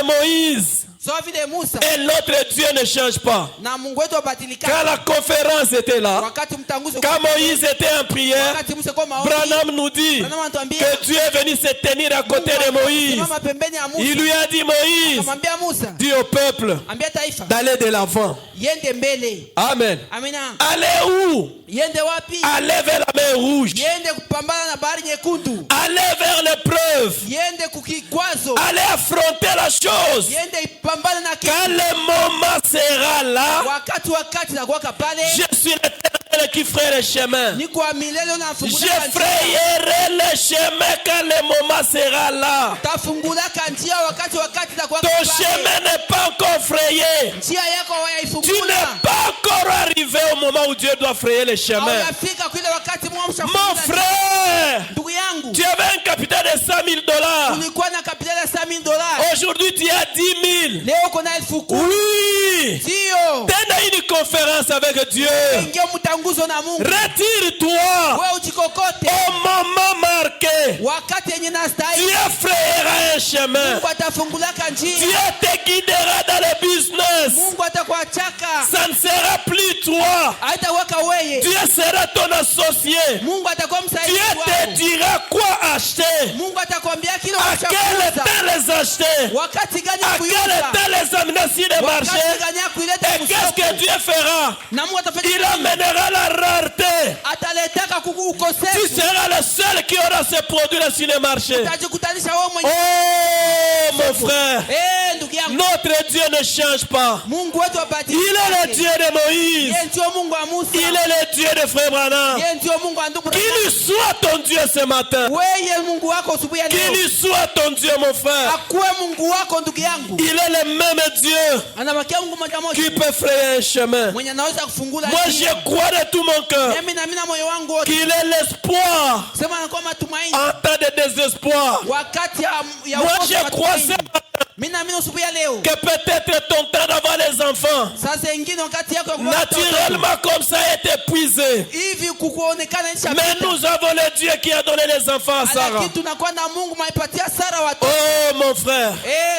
Moïse. sawa vile Musa. Et notre Dieu ne change pas. Na Mungu wetu abadilika. Quand la conférence était là, Wakati mtanguzo quand Moïse était en prière, wakati Musa kwa maombi, Branham nous dit Branham anatuambia que Dieu est venu se tenir à côté de Moïse. simama pembeni ya Musa. Il lui a dit, Moïse, Akamwambia Musa, dis au peuple ambia taifa d'aller de l'avant. yende mbele. Amen. Amina. Allez où? Yende wapi? Allez vers la mer rouge. Yende kupambana na bahari nyekundu. Allez vers l'épreuve. Yende kukikwazo. Allez affronter la chose. Yende ipambane na kitu. Quand le moment sera là, Wakati na kwa pale. je suis l'Éternel qui ferai le chemin. Ni kwa milele na fungula Je frayerai le chemin quand le moment sera là. tafungula kanjia wakati na kwa Ton chemin n'est pas encore frayé. njia yako Tu wayaifungula. n'es pas encore arrivé au moment où Dieu doit frayer le chemin. Hawajafika kule wakati Mon frère, ndugu yangu, tu avais un capital de $100,000. ulikuwa na kapitali ya $100,000. Aujourd'hui, tu as 10 000. Leo kuna 10,000. Oui. Ndio. Tena une conférence avec Dieu. Ingia mtanguzo na Mungu. Retire-toi Wewe ujikokote. au moment marqué. Wakati yenye nastahili. Dieu frayera un chemin. Mungu atafungula njia. Dieu te guidera dans le business. Mungu atakuachaka. Ça ne sera plus toi. Haitaweka wewe. Dieu sera ton associé. Mungu atakuwa msaidizi Dieu te wako. dira quoi acheter. Mungu atakwambia kile À quel unachokuuza. temps les acheter. Wakati gani À quel kuiuza. temps les amener sur le marché. Wakati gani ya kuileta Et qu'est-ce que kusoko. Dieu fera? Na Mungu atafanya Il nini? amènera la rareté. Ataletaka Tu ukosefu. seras le seul qui aura ce produit sur le marché. Utajikutanisha wewe mwenyewe. Oh mon frère, Ndugu yangu. notre Dieu ne change pas. Mungu wetu Il abadilika. est le Dieu de Moïse. Yeye ndio Mungu wa Musa. Il est le Dieu de Frère Branham. Yeye ndio Mungu wa ndugu. Qu'il soit ton Dieu ce matin. Wewe Mungu wako asubuhi ya leo. Qu'il soit ton Dieu mon frère. Akuwe Mungu wako ndugu yangu. Il est le même Dieu Anabakia Mungu mmoja qui mmoja. peut frayer un chemin. Mwenye anaweza kufungula Moi njia. je crois de tout mon cœur Mimi naamini na moyo wangu wote. qu'il est l'espoir Sema anakuwa matumaini. en temps de désespoir. Wakati ya Moi ukosefu je wa crois matumaini. Mimi naamini asubuhi ya leo. que peut-être ton temps d'avoir les enfants Sasa ingine wakati yako ya kuwa mtoto. naturellement comme ça est épuisé. Hivi kukuonekana nisha. Mais nous avons le Dieu qui a donné les enfants à Sarah. Lakini tunakuwa na Mungu maipatia Sara watoto. Oh mon frère,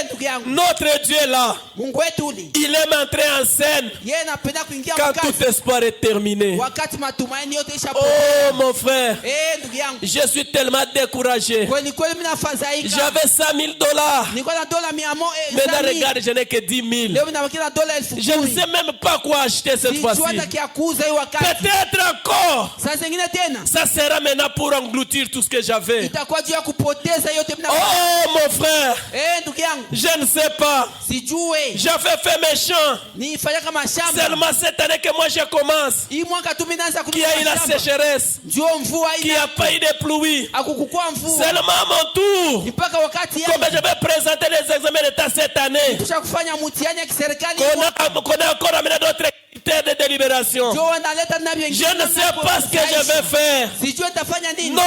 Ndugu yangu. notre Dieu est là. Mungu wetu uli. Il aime entrer en scène Yeye anapenda kuingia quand mkazi. tout espoir est terminé. Wakati matumaini yote isha. Oh mon frère, Ndugu yangu. je suis tellement découragé. Kweli mimi nafadhaika. J'avais $100,000. Nilikuwa na dola 100. Maintenant regarde, je n'ai que 10 000. Leo ninabakia na dola 10,000. Je ne sais même pas quoi acheter cette fois-ci. Peut-être encore. Saa zingine tena Ça sera maintenant pour engloutir tout ce que j'avais. itakuwa juu ya kupoteza yote mna. Oh mon frère, Ndugu yangu. je ne sais pas. Sijue. J'avais fait mes champs. Nifanya kama shamba. Seulement cette année que moi je commence. Hii mwaka tu mimi naanza Qui a eu la sécheresse. Ndio mvua Qui a pas eu de pluie. akukukua mvua. Seulement à mon tour. Mpaka wakati Comme je vais présenter les examens d'État cette année. kisha kufanya mtihani ya kiserikali. Qu'on a encore amené d'autres critères de délibération. Ndio wanaleta na vingine. Je ne sais pas ce que je vais faire. Sijue nitafanya nini. Non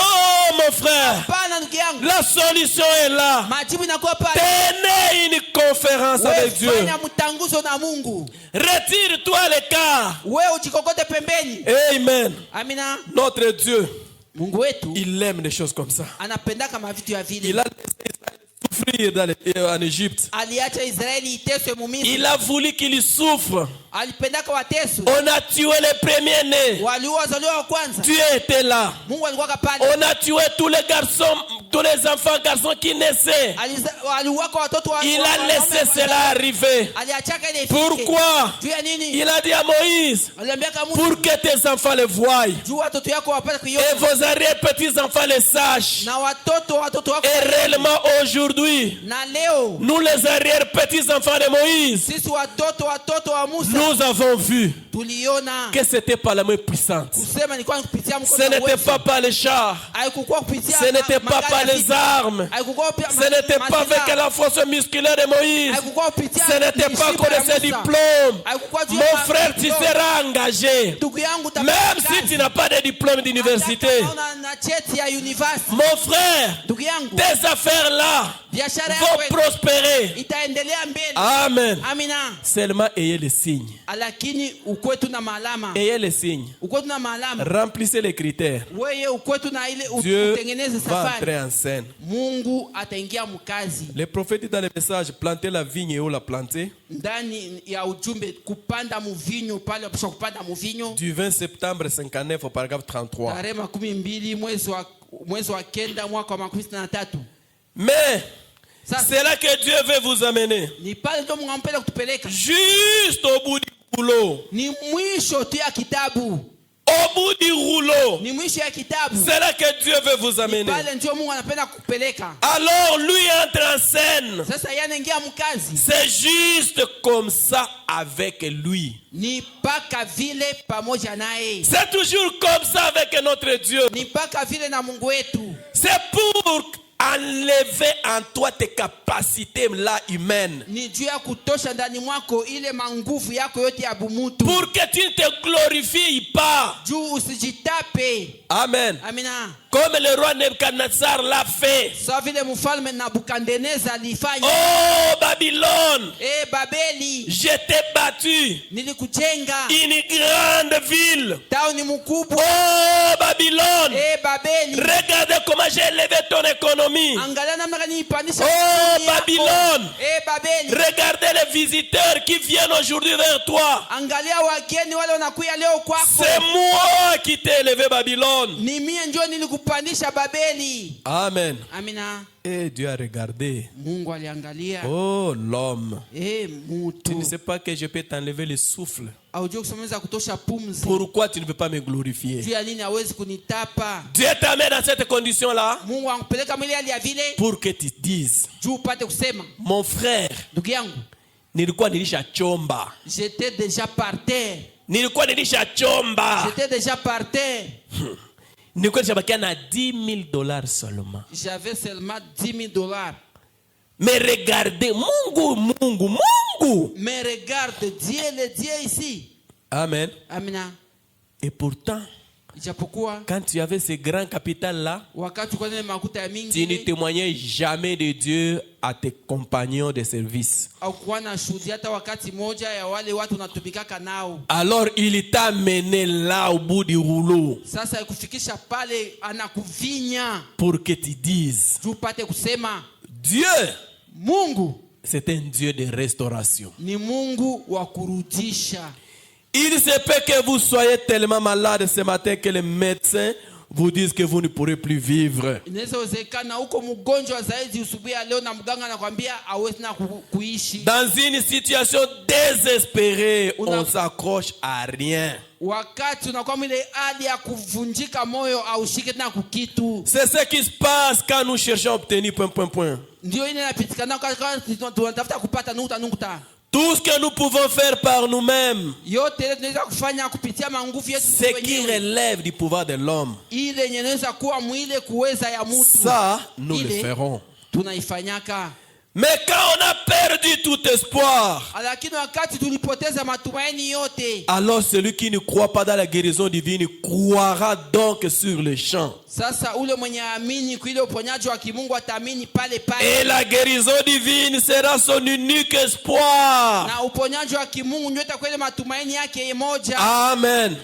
mon frère. Hapana ndugu yangu. La solution est là. Majibu inakuwa pale. Tenez une conférence avec Dieu. Fanya mtanguzo na Mungu. Retire-toi l'écart. Wewe ujikokote pembeni. Amen. Amina. Notre Dieu, Mungu wetu il aime les choses comme ça. anapenda kama vitu ya vile. Il a laissé Israël souffrir en Égypte. Aliacha Israeli iteswe Misri. Il a voulu qu'il souffre. Alipendaka wateswe. On a tué les premiers-nés. Waliua wazaliwa wa kwanza. Dieu était là. Mungu alikuwa pale. On a tué tous les garçons, tous les enfants garçons qui naissaient. Aliuaka watoto wa. Il a laissé cela arriver. Aliachaka ile ifike. Pourquoi? Juu ya nini? Il a dit à Moïse, Aliambia kama pour que tes enfants le voient. juu watoto yako wapate Et kuiona. vos arrière-petits-enfants le sachent. Na watoto wako. Et réellement aujourd'hui, Na leo nous les arrière-petits-enfants de Moïse, sisi watoto wa Musa nous avons vu tuliona que c'était pas la main puissante. kusema ni kwa kupitia mkono. Ce n'était pas par les chars. Haikuwa kupitia. Ce n'était pas par les armes. Ce n'était pas avec la force musculaire de Moïse. Ce n'était pas qu'on ses diplômes. Mon frère, tu seras engagé. Même si tu n'as pas de diplôme d'université, una cheti ya university. Mon frère, Ndugu yangu, tes affaires-là biashara vont yako prospérer. itaendelea mbele. Amen. Amina. Seulement ayez les signes. Lakini ukwetu na maalama. Ayez les signes. Ukwetu na maalama. Remplissez les critères. Wewe ukwetu na ile Dieu utengeneze va safari. entrer en scène. Mungu ataingia mkazi. Les prophètes disent dans le message, plantez la vigne et où la planter. Ndani ya ujumbe kupanda muvinyo pale wapisha kupanda muvinyo. Du 20 septembre 59 au paragraphe 33. Tarehe 12 mwezi wa kenda mwaka wa 23. Mais Sasa, c'est là que Dieu veut vous amener. ni pale ndo Mungu ampenda kutupeleka. Juste au bout du rouleau. Ni mwisho tu ya kitabu. Au bout du rouleau. Ni mwisho ya kitabu. C'est là que Dieu veut vous Ni amener. pale ndio Mungu anapenda kukupeleka. Alors lui entre en scène. Sasa yeye anaingia mkazi. C'est juste comme ça avec lui. Ni paka vile pamoja naye. C'est toujours comme ça avec notre Dieu. Ni paka vile na Mungu wetu. C'est pour enlever en toi tes capacités là humaines. Ni juu ya kutosha ndani mwako ile manguvu yako yote ya bumutu. Pour que tu ne te glorifies pas. Juu usijitape. Amen. Amina. Comme le roi Nebuchadnezzar l'a fait. Sawa vile mfalme Nabukadneza alifanya. Oh Babylone. Babeli. Je t'ai battu. Nilikujenga. Une grande ville. Tauni mkubwa. Oh Babylone. Babeli. Regardez comment j'ai élevé ton économie. Angalia namna gani nipandisha. Oh Babylone. Babeli. Regardez les visiteurs qui viennent aujourd'hui vers toi. Angalia wageni wale wanakuja leo kwako. C'est moi qui t'ai élevé Babylone. Ni mie ndio nilikupandisha Babeli. Amen. Amina. Et Dieu a regardé. Mungu aliangalia. Oh l'homme. Mutu. Tu ne sais pas que je peux t'enlever le souffle. Aujue kusomeza kutosha pumzi. Pourquoi tu ne peux pas me glorifier? Juu ya nini hawezi kunitapa? Dieu t'a mis dans cette condition-là. Mungu ankupeleka mwili hali ya vile. Pour que tu dises. Juu upate kusema. Mon frère. Ndugu yangu. Nilikuwa nilishachomba. J'étais déjà par terre. Nilikuwa nilishachomba. J'étais déjà par terre. Nilikuwa nishabakia na $10,000 seulement. J'avais seulement $10,000. Mais regardez, Mungu. Mais regarde, Dieu le Dieu ici. Amen. Amina. Et pourtant, Ijapokuwa quand tu avais ce grand capital-là, wakati uko na makuta ya mingi, tu ne témoignais jamais de Dieu à tes compagnons de service. au kuwa na shuhudia hata wakati moja ya wale watu unatumikaka nao. Alors il t'a mené là au bout du rouleau. Sasa ikufikisha pale anakuvinya. Pour que tu dises. Juu pate kusema. Dieu. Mungu. C'est un Dieu de restauration. Ni Mungu wa kurudisha. Il se peut que vous soyez tellement malade ce matin que les médecins vous disent que vous ne pourrez plus vivre. Inaweza wezekana uko mgonjwa zaidi usubuhi leo na mganga anakuambia hawezi na kuishi. Dans une situation désespérée, on s'accroche à rien. Wakati unakuwa ile hali ya kuvunjika moyo au shike tena kukitu. C'est ce qui se passe quand nous cherchons à obtenir ... Ndio ile inapitikana wakati tunatafuta kupata nukta. Tout ce que nous pouvons faire par nous-mêmes, ce qui relève du pouvoir de l'homme, ça, nous le ferons. Mais quand on a perdu tout espoir, alors celui qui ne croit pas dans la guérison divine croira donc sur le champ. Et la guérison divine sera son unique espoir. Amen.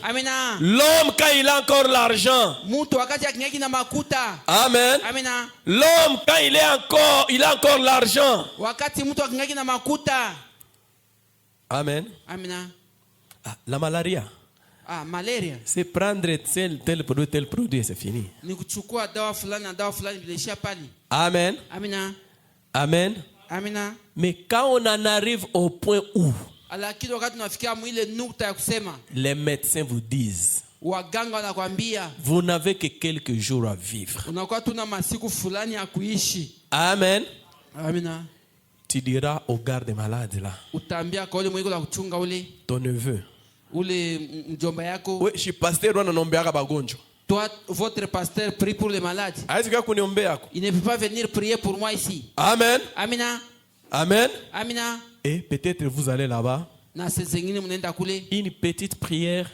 L'homme quand il a encore l'argent. Amen. L'homme quand il a encore l'argent. Amen. La malaria. Malaria. C'est prendre tel produit, c'est fini. Amen. Amen. Mais quand on en arrive au point où les médecins vous disent vous n'avez que quelques jours à vivre. Amen. Tu diras au garde malade là, ton neveu, oui, je suis pasteur, toi, votre pasteur prie pour les malades. Il ne peut pas venir prier pour moi ici. Amen. Amina. Amen. Amina. Et peut-être vous allez là-bas. Une petite prière.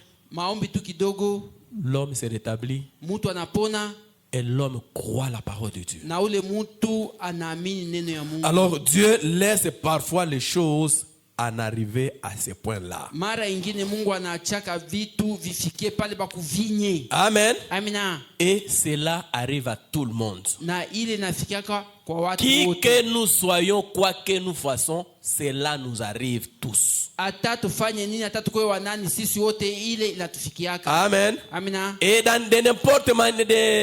l'homme se rétablit mutu anapona et l'homme croit la parole de Dieu. na ule mutu anaamini neno ya Mungu. Alors Dieu laisse parfois les choses en arriver à ce point-là. Mara ingine Mungu anaachaka vitu vifikie pale pa kuvinye. Amen. Amina. Et cela arrive à tout le monde. Na ile nafikaka kwa watu Qui wote. que nous soyons, quoi que nous fassons, cela nous arrive tous. Hata tufanye nini, hata tukwe wanani, sisi wote ile inatufikiaka. Amen. Amina. Et de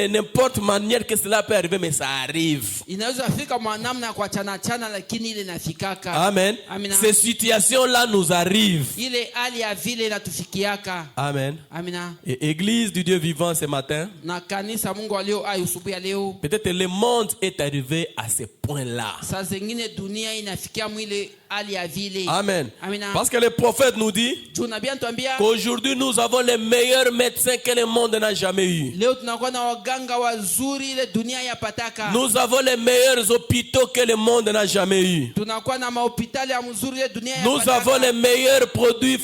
n'importe manière que cela peut arriver, mais ça arrive. Inaweza fika mwanamna kwa chana lakini ile nafikaka. Amen. Amina. Ces situations-là nous arrivent. Ile hali ya vile inatufikiaka. Amen. Amina. Et Église du Dieu vivant ce matin, Na kanisa Mungu alio ai usubuhi ya leo. peut-être le monde est arrivé à ce point-là. Saa zingine dunia inafikia mwile hali ya vile. Amen. Amina. Parce que le prophète nous dit Juu nabii anatuambia qu'aujourd'hui nous avons les meilleurs médecins que le monde n'a jamais eu. leo tunakuwa na waganga wazuri ile dunia yapataka. Nous avons les meilleurs hôpitaux que le monde n'a jamais eu. Tunakuwa na mahopitali ya mzuri ile dunia Nous yapataka. avons les meilleurs produits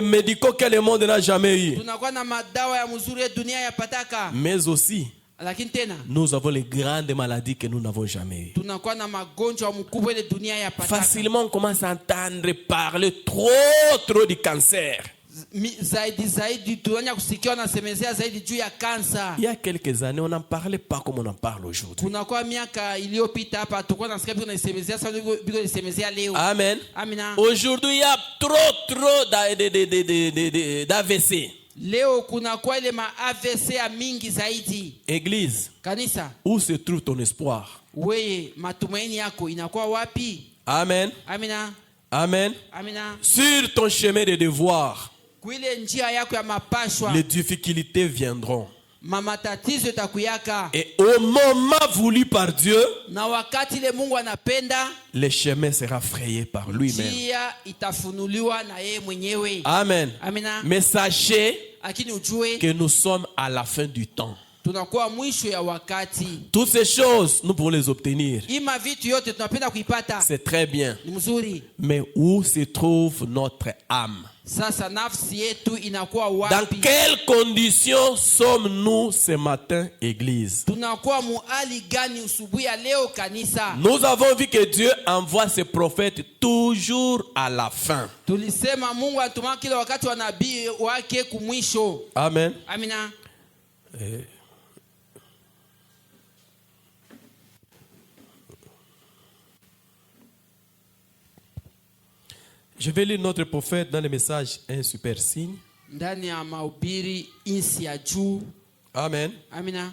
médicaux que le monde n'a jamais eu. Tunakuwa na madawa ya mzuri ile dunia yapataka. Mais aussi, Lakini tena nous avons les grandes maladies que nous n'avons jamais eues. tunakuwa na magonjwa mkubwa ile dunia yapataka. Facilement, on commence à entendre parler trop du cancer. Zaidi tunaanza kusikia wanasemezea zaidi juu ya kansa. Il y a quelques années, on n'en parlait pas comme on en parle aujourd'hui. Kunakuwa miaka iliyopita hapa tulikuwa tunasikia biko nasemezea sasa biko nasemezea leo. Amen. Amina. Aujourd'hui, il y a trop d'AVC. Leo kunakuwa ile ma AVC ya mingi zaidi. Église, Kanisa, où se trouve ton espoir? wewe matumaini yako inakuwa wapi? Amen. Amina. Amen. Amina. Sur ton chemin de devoir, Kuile njia yako ya mapashwa, les difficultés viendront. mamatatizo itakuyaka. Et au moment voulu par Dieu, Na wakati ile Mungu anapenda, le chemin sera frayé par lui-même. njia itafunuliwa na yeye mwenyewe. Amen. Amina. Mais sachez Lakini ujue que nous sommes à la fin du temps. tunakuwa mwisho ya wakati. Toutes ces choses, nous pouvons les obtenir. Ima vitu yote tunapenda kuipata. C'est très bien. Ni mzuri. Mais où se trouve notre âme? Sasa nafsi yetu inakuwa Dans wapi? quelles conditions sommes-nous ce matin, Église? Tunakuwa muhali gani usubuhi ya leo kanisa? Nous avons vu que Dieu envoie ses prophètes toujours à la fin. Tulisema Mungu anatuma kila wakati wa nabii wake kumwisho. Amen. Amina. Je vais lire notre prophète dans le message Un super signe. Ndani ya mahubiri insi ya juu. Amen. Amina.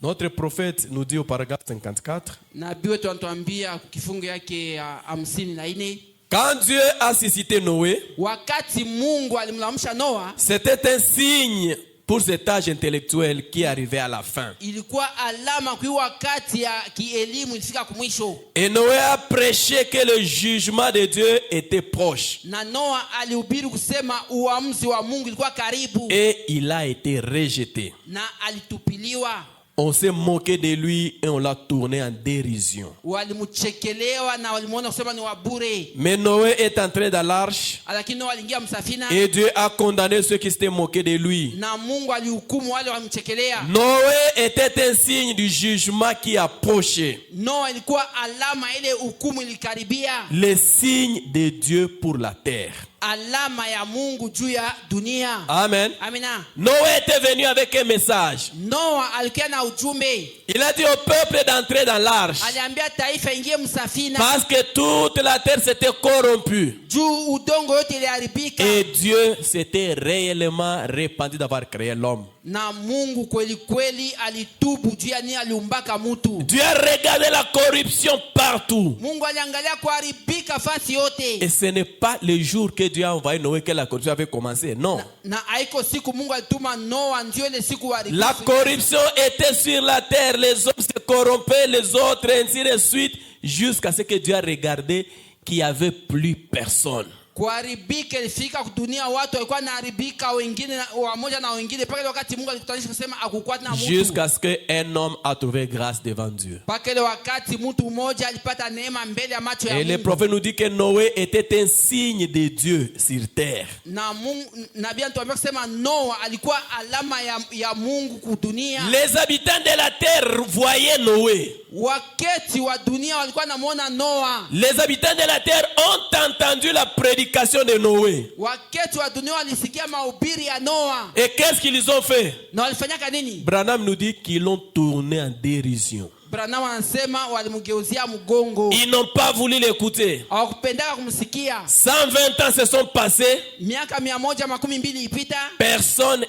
Notre prophète nous dit au paragraphe 54. Nabii wetu anatuambia kifungu yake ya 54. Quand Dieu a suscité Noé, Wakati Mungu alimlamsha Noa, c'était un signe pour cet âge intellectuel qui arrivait à la fin. ilikuwa alama kwa wakati ya kielimu ilifika kumwisho. Et Noé a prêché que le jugement de Dieu était proche. Na Noa alihubiri kusema uamuzi wa Mungu ilikuwa karibu. Et il a été rejeté. Na alitupiliwa. On s'est moqué de lui et on l'a tourné en dérision. Walimuchekelewa na walimuona kusema ni wabure. Mais Noé est entré dans l'arche Lakini Noa aliingia msafina. et Dieu a condamné ceux qui s'étaient moqués de lui. Na Mungu alihukumu wale walimchekelea. Noé était un signe du jugement qui approchait. Noa ilikuwa alama ile hukumu ilikaribia. Le signe de Dieu pour la terre. Alama ya Mungu juu ya dunia. Amen. Amina. Noé était venu avec un message. Noa alikuwa na ujumbe. Il a dit au peuple d'entrer dans l'arche. Aliambia taifa ingie msafina. Parce que toute la terre s'était corrompue. Juu udongo yote iliharibika. Et Dieu s'était réellement repenti d'avoir créé l'homme. Na Mungu kweli kweli alitubu juu ya nini aliumbaka mtu. Dieu a regardé la corruption partout. Mungu aliangalia kuharibika fasi yote. Et ce n'est pas le jour que Dieu a envoyé Noé que la corruption avait commencé. Non. Na haiko siku Mungu alituma Noa ndio ile siku haribika. La corruption était sur la terre. Les hommes se corrompaient, les autres, ainsi de suite, jusqu'à ce que Dieu a regardé qu'il n'y avait plus personne. kuharibika ilifika kudunia, watu walikuwa naharibika, wengine wamoja na wengine, mpaka ile wakati Mungu alikutanisha kusema akukuwa na mtu, jusqu'à ce qu'un homme a trouvé grâce devant Dieu. mpaka ile wakati mtu mmoja alipata neema mbele ya macho ya Et le Mungu. prophète nous dit que Noé était un signe de Dieu sur terre. Na Mungu, nabii anatuambia kusema Noa alikuwa alama ya Mungu kudunia. Les habitants de la terre voyaient Noé. Wakati wa dunia walikuwa namuona Noa. Les habitants de la terre ont entendu la prédication de Noé. Wakati wa dunia walisikia mahubiri ya Noa. Et qu'est-ce qu'ils ont fait? Na walifanyaka nini? Branham nous dit qu'ils l'ont tourné en dérision. Branham anasema walimgeuzia mgongo. Ils n'ont pas voulu l'écouter. Hawakupendaka kumsikia. 120 ans se sont passés. Miaka 120 ipita. Personne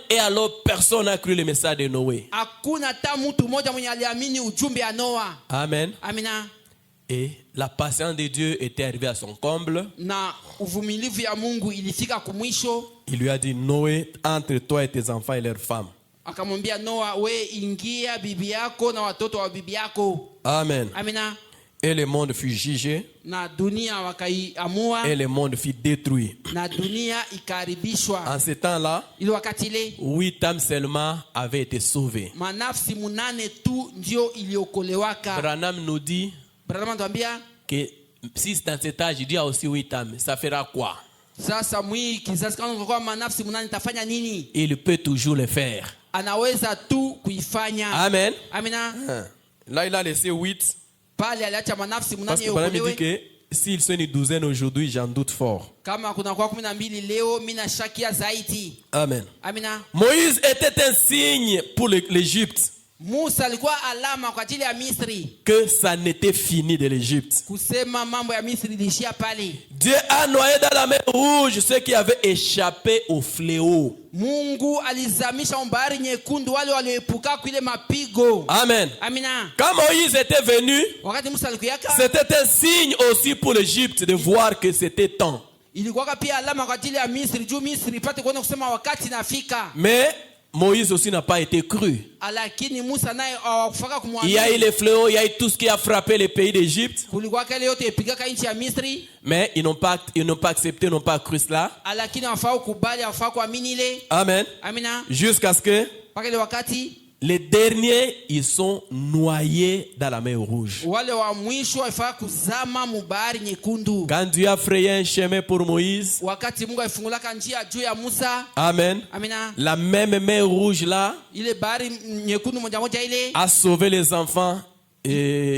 n'a cru le message de Noé. Hakuna hata mtu mmoja mwenye aliamini ujumbe ya Noa. Amen. Amina. Et la patience de Dieu était arrivée à son comble. Na uvumilivu ya Mungu ilifika kumwisho. Il lui a dit, Noé, entre toi et tes enfants et leurs femmes. Akamwambia Noa, we ingia bibi yako na watoto wa bibi yako. Amen. Amina. Et le monde fut jugé. Na dunia wakaiamua. Et le monde fut détruit. Na dunia ikaharibishwa. En ce temps-là, Ile wakati ile 8 âmes seulement avaient été sauvées. manafsi 8 tu ndio iliokolewaka. Branham nous dit Branham anatuambia que si dans cet âge, il y a aussi 8 âmes, ça fera quoi? sasa mwii kizazi kama kwa manafsi 8 tafanya nini? Il peut toujours le faire. Anaweza tu kuifanya. Amen. Amina. Là, il a laissé 8. Pale aliacha manafsi 8 Parce que Branham dit yokolewe. que s'ils sont une douzaine aujourd'hui, j'en doute fort. Kama kuna kwa 12 leo mimi nashakia zaidi. Amen. Amina. Moïse était un signe pour l'Égypte Musa alikuwa alama kwa ajili ya Misri. que ça n'était fini de l'Égypte. Kusema mambo ya Misri ilishia pale. Dieu a noyé dans la mer Rouge ceux qui avaient échappé au fléau. Mungu alizamisha bahari nyekundu wale walioepuka kule mapigo. Amen. Amina. Quand Moïse était venu, Wakati Musa alikuyaka, c'était un signe aussi pour l'Égypte de voir que c'était temps. ilikuwa pia alama kwa ajili ya Misri, juu Misri ipate kuona kusema wakati nafika. Mais Moïse aussi n'a pas été cru. Lakini Musa naye hawakufaka Il y a eu kumwamini. les fléaux, il y a eu tout ce qui a frappé les pays d'Égypte. Kulikuwa kale yote ipigaka nchi ya Misri, Mais ils n'ont pas accepté, n'ont pas cru cela. lakini hawafaa kubali, hawafaa kuamini ile. Amen. Amina. Jusqu'à ce que Mpaka ile wakati les derniers, ils sont noyés dans la mer Rouge. wale wa mwisho wafaa kuzama mu bahari nyekundu. Quand Dieu a frayé un chemin pour Moïse, Wakati Mungu alifungulaka njia juu ya Musa. Amen, Amina. la même mer Rouge là Ile bahari nyekundu moja moja ile a sauvé les enfants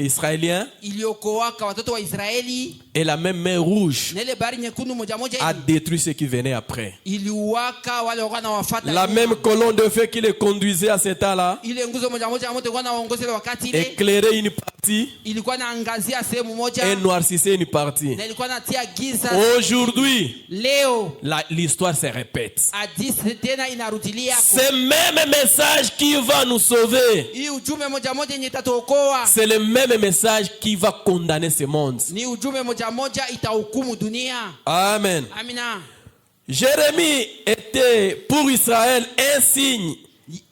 israéliens. iliokoaka watoto wa Israeli. Et la même mer Rouge Na ile bahari nyekundu moja moja a ile détruit ceux qui venaient après. iliuaka wale walikuwa na wafuata. La même colonne de feu qui les conduisait à ce temps-là Ile nguzo moja moja moto ilikuwa naongoza ile wakati ile éclairait une partie ilikuwa naangazia sehemu et moja noircissait une partie. na ilikuwa natia giza. Aujourd'hui, Leo l'histoire se répète. hadithi tena inarudilia. Ce même message qui va nous sauver, Hii ujumbe moja moja yenye itatuokoa c'est le même message qui va condamner ce monde. ni ujumbe moja moja itahukumu dunia. Amen. Amina. Jérémie était pour Israël un signe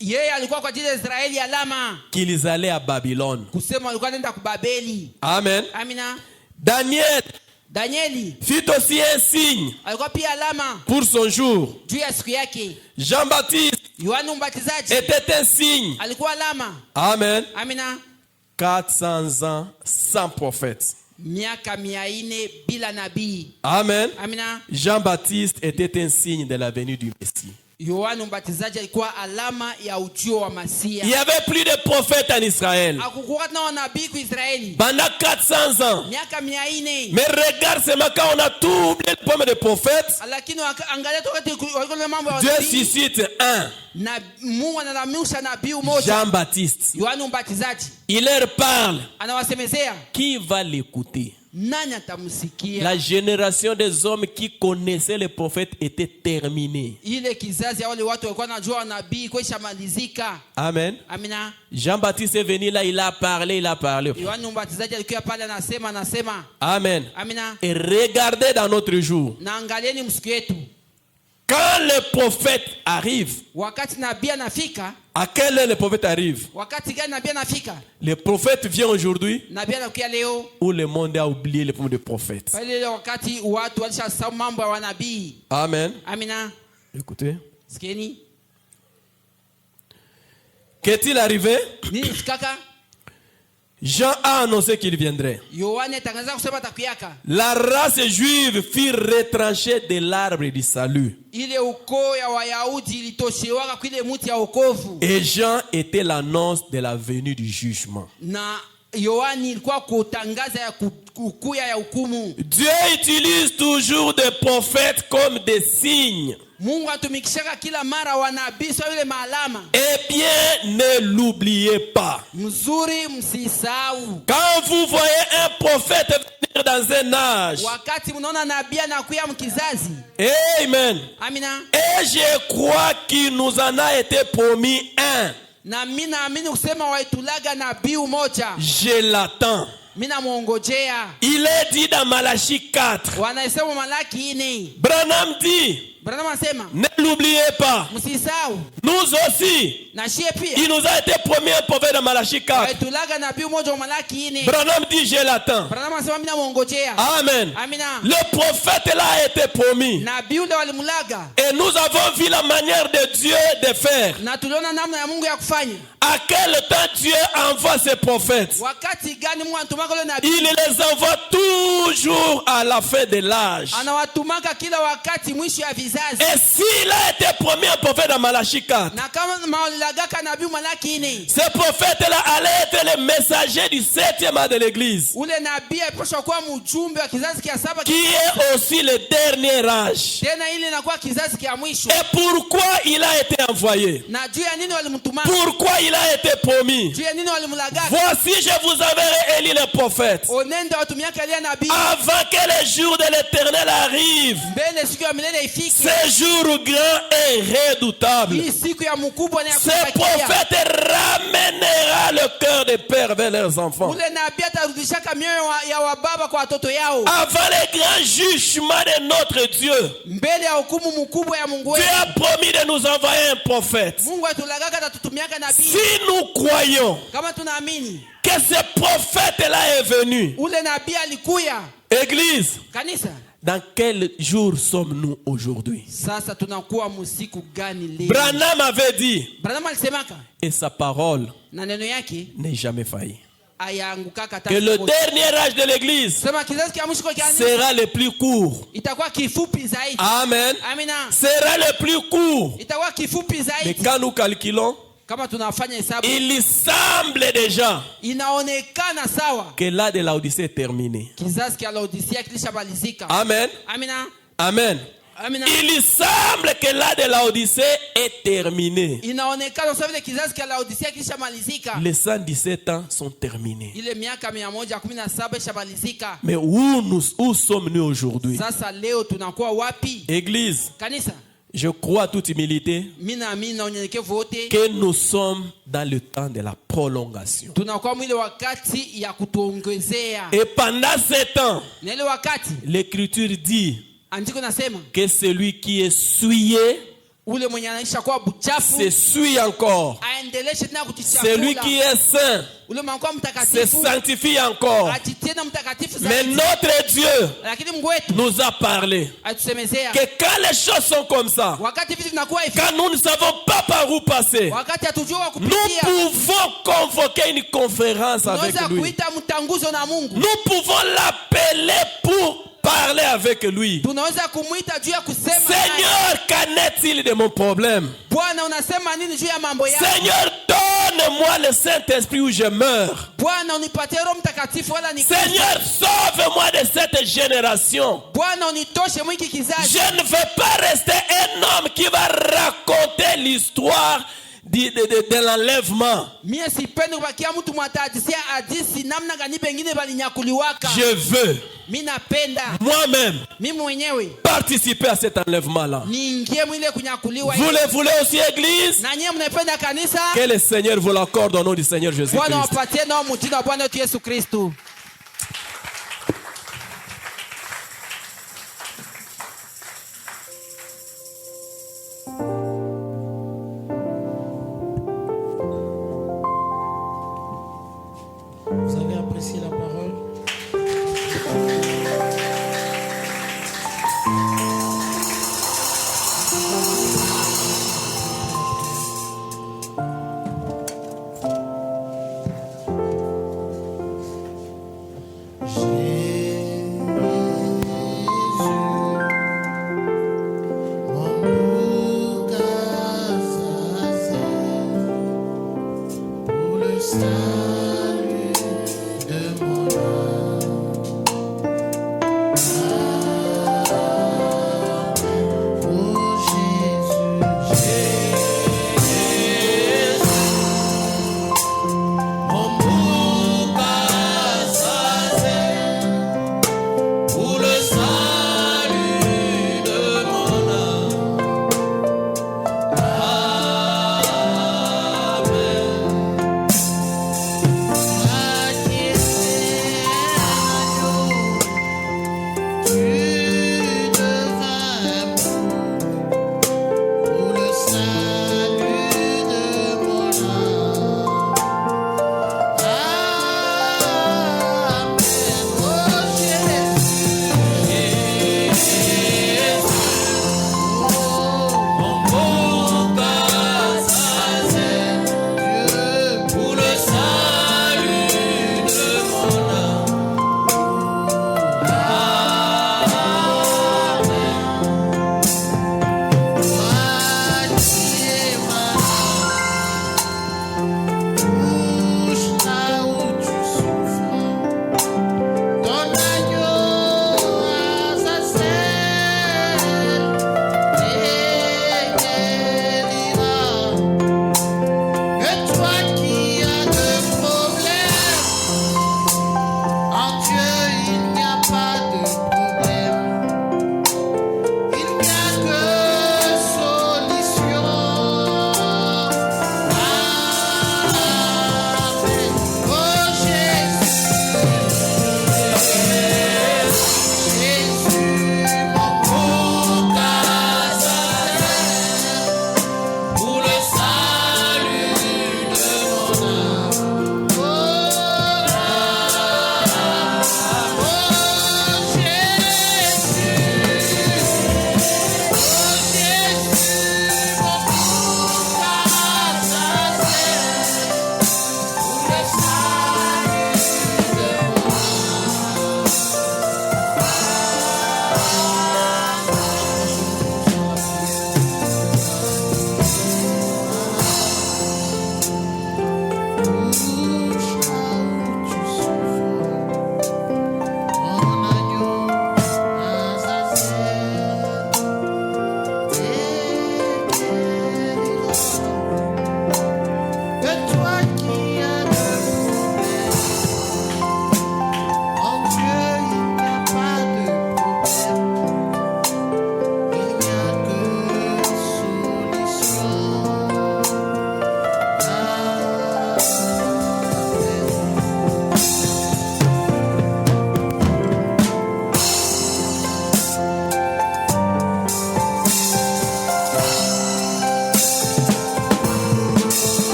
Yeye alikuwa kwa ajili ya Israeli alama, qu'ils allaient à Babylone. kusema alikuwa anaenda kubabeli. Amen. Amina. Daniel Danieli fut aussi un signe alikuwa pia alama pour son jour. juu ya siku yake. Jean-Baptiste Yohana Mbatizaji était un signe. alikuwa alama. Amen. Amina. 400 ans sans prophète. Miaka 400 bila nabii. Amen. Amina. Jean-Baptiste était un signe de la venue du Messie. Yohana Mbatizaji alikuwa alama ya ujio wa Masia. Il y avait plus de prophètes en Israël. Hakukuwa na wanabii kwa Israeli. Pendant 400 ans. Miaka 400. Mais regarde seulement quand on a tout oublié le pomme de prophètes, Lakini angalia tu walikuwa na mambo ya Dieu wanabii. suscite un, Na Mungu analamisha nabii mmoja. Jean-Baptiste. Yohana Mbatizaji Il leur parle. anawasemezea. Qui va l'écouter? Nani atamsikia? La génération des hommes qui connaissaient les prophètes était terminée. Ile kizazi ya wale watu walikuwa wanajua nabii kisha malizika. Amen. Amina. Jean-Baptiste est venu là, il a parlé. Yohana Mbatizaji alikuwa pale anasema. Amen. Amina. Et regardez dans notre jour. Na angalieni msiku yetu. Quand le prophète arrive, wakati nabii anafika, à quelle heure le prophète arrive? wakati gani nabii anafika? Le prophète vient aujourd'hui Nabii anakuja leo où le monde a oublié le premier prophète. pale ile wakati watu walishasahau mambo ya wanabii. Amen. Amina. Écoutez. Sikieni. Qu'est-il arrivé? Nini sikaka? Jean a annoncé qu'il viendrait. Yohane tangaza kusema takuyaka. La race juive fut retranchée de l'arbre du salut. Ile ukoo ya Wayahudi ilitoshewaka kwile mti ya wokovu. Et Jean était l'annonce de la venue du jugement. Na Yohani ilikuwa kutangaza ya kukuya ya hukumu. Dieu utilise toujours des prophètes comme des signes. Mungu atumikishaka kila mara wanabii sawa ile maalama. Eh bien, ne l'oubliez pas. Mzuri msisahau. Quand vous voyez un prophète venir dans un âge, Wakati mnaona nabii anakuya mkizazi. amen. Amina. Et je crois qu'il nous en a été promis un. Na mimi naamini kusema waitulaga nabii umoja. Je l'attends. Mimi namuongojea. Il est dit dans Malachie 4. Wanaisema Malaki 4. Branham dit, Branham anasema, ne l'oubliez pas. msisahau. Nous aussi, Na shie pia. il nous a été promis un prophète dans Malachie 4. Waitulaga nabii umoja wa Malaki 4. Branham dit, je l'attends. Branham anasema mimi namuongojea. Amen. Amina. Le prophète là a été promis. Nabii ule walimulaga. Et nous avons vu la manière de Dieu de faire. Na tuliona namna ya Mungu ya kufanya. À quel temps Dieu envoie ses prophètes? Wakati gani Mungu anatumaka ule nabii? Il les envoie toujours à la fin de l'âge. Anawatumaka kila wakati mwisho ya vizazi. Et s'il a été promis un prophète dans Malachie 4, Na kama maulagaka nabii Malaki 4. ce prophète-là allait être le messager du 7e âge de l'église, Ule nabii alipaswa kuwa mjumbe wa kizazi kia 7 qui est aussi le dernier âge. tena ile inakuwa kizazi kia mwisho. Et pourquoi il a été envoyé? Na juu ya nini walimtumaka? Pourquoi il a été promis? Juu ya nini walimulagaka? Voici, je vous avais élu le prophète Onenda watumiaka ile nabii. avant que le jour de l'éternel arrive. Mbele siku ya milele ifike. Ce jour grand et redoutable. Hii siku ya mkubwa na ya Ce kubakia. prophète ramènera le cœur des pères vers leurs enfants. Ule nabii atarudishaka mioyo ya wababa kwa watoto yao. Avant le grand jugement de notre Dieu, Mbele ya hukumu mkubwa ya Mungu Dieu wetu. a promis de nous envoyer un prophète. Mungu atulagaka atatutumiaka nabii. Si nous croyons Kama tunaamini que ce prophète-là est venu, ule nabii alikuya. Église, Kanisa, dans quel jour sommes-nous aujourd'hui? sasa tunakuwa musiku gani leo? Branham avait dit, Branham alisemaka et sa parole na neno yake n'est jamais faillie, ayaangukaka hata que le siku. dernier âge de l'église Sema kizazi kia mwisho kwa kanisa sera le plus court. itakuwa kifupi zaidi. Amen. Amina. Sera le plus court. Itakuwa kifupi Mais zaidi. quand nous calculons, Kama tunafanya hesabu il semble déjà inaonekana sawa. que l'âge de l'Odyssée est terminé. Kizazi kia Laodicea kilishabalizika. Amen. Amina. Amen. Amina. Il semble que l'âge de l'Odyssée est terminé. Inaonekana sawa vile kizazi kia Laodicea kilishamalizika. Les 117 ans sont terminés. Ile miaka 117 ishabalizika. Mais où sommes-nous aujourd'hui? Sasa leo tunakuwa wapi? Église, Kanisa, je crois à toute humilité mimi naamini na unyenyekevu wote que nous sommes dans le temps de la prolongation. tunakuwa mwile wakati ya kutuongezea. Et pendant ce temps, Na ile wakati l'Écriture dit andiko nasema que celui qui est souillé ule mwenye anaisha kuwa buchafu se souille encore. aendeleshe tena Celui kujichafula. qui est saint Ule mwanakwa se mtakatifu sanctifie encore. ajitie na mtakatifu Mais zaidi. notre Dieu Lakini Mungu wetu nous a parlé atusemezea que quand les choses sont comme ça, wakati vitu vinakuwa hivi, quand nous ne savons pas par où passer, wakati hatujua wa nous kupitia, pouvons convoquer une conférence avec tunaweza lui. kuita mtanguzo na Mungu. Nous pouvons l'appeler pour parler avec lui. Tunaweza kumuita juu ya kusema naye. Seigneur, qu'en est-il de mon problème? Bwana unasema nini juu ya mambo yako? Seigneur, donne-moi le Saint-Esprit où je meurs. Bwana unipatie Roho Mtakatifu wala ni Seigneur, sauve-moi de cette génération. Bwana unitoshe mwiki kizazi. Je ne veux pas rester un homme qui va raconter l'histoire de l'enlèvement. Mie sipendi kubakia mtu mwatadisia hadisi namna gani pengine balinyakuliwaka. Je veux Mimi napenda moi-même mimi mwenyewe participer à cet enlèvement-là. niingie mwile kunyakuliwa. Vous le voulez aussi, Église? Na nyie mnapenda kanisa? Que le Seigneur vous l'accorde au nom du Seigneur Bwana Jésus-Christ. wapatie nao mtindo wa Bwana wetu Yesu Kristo.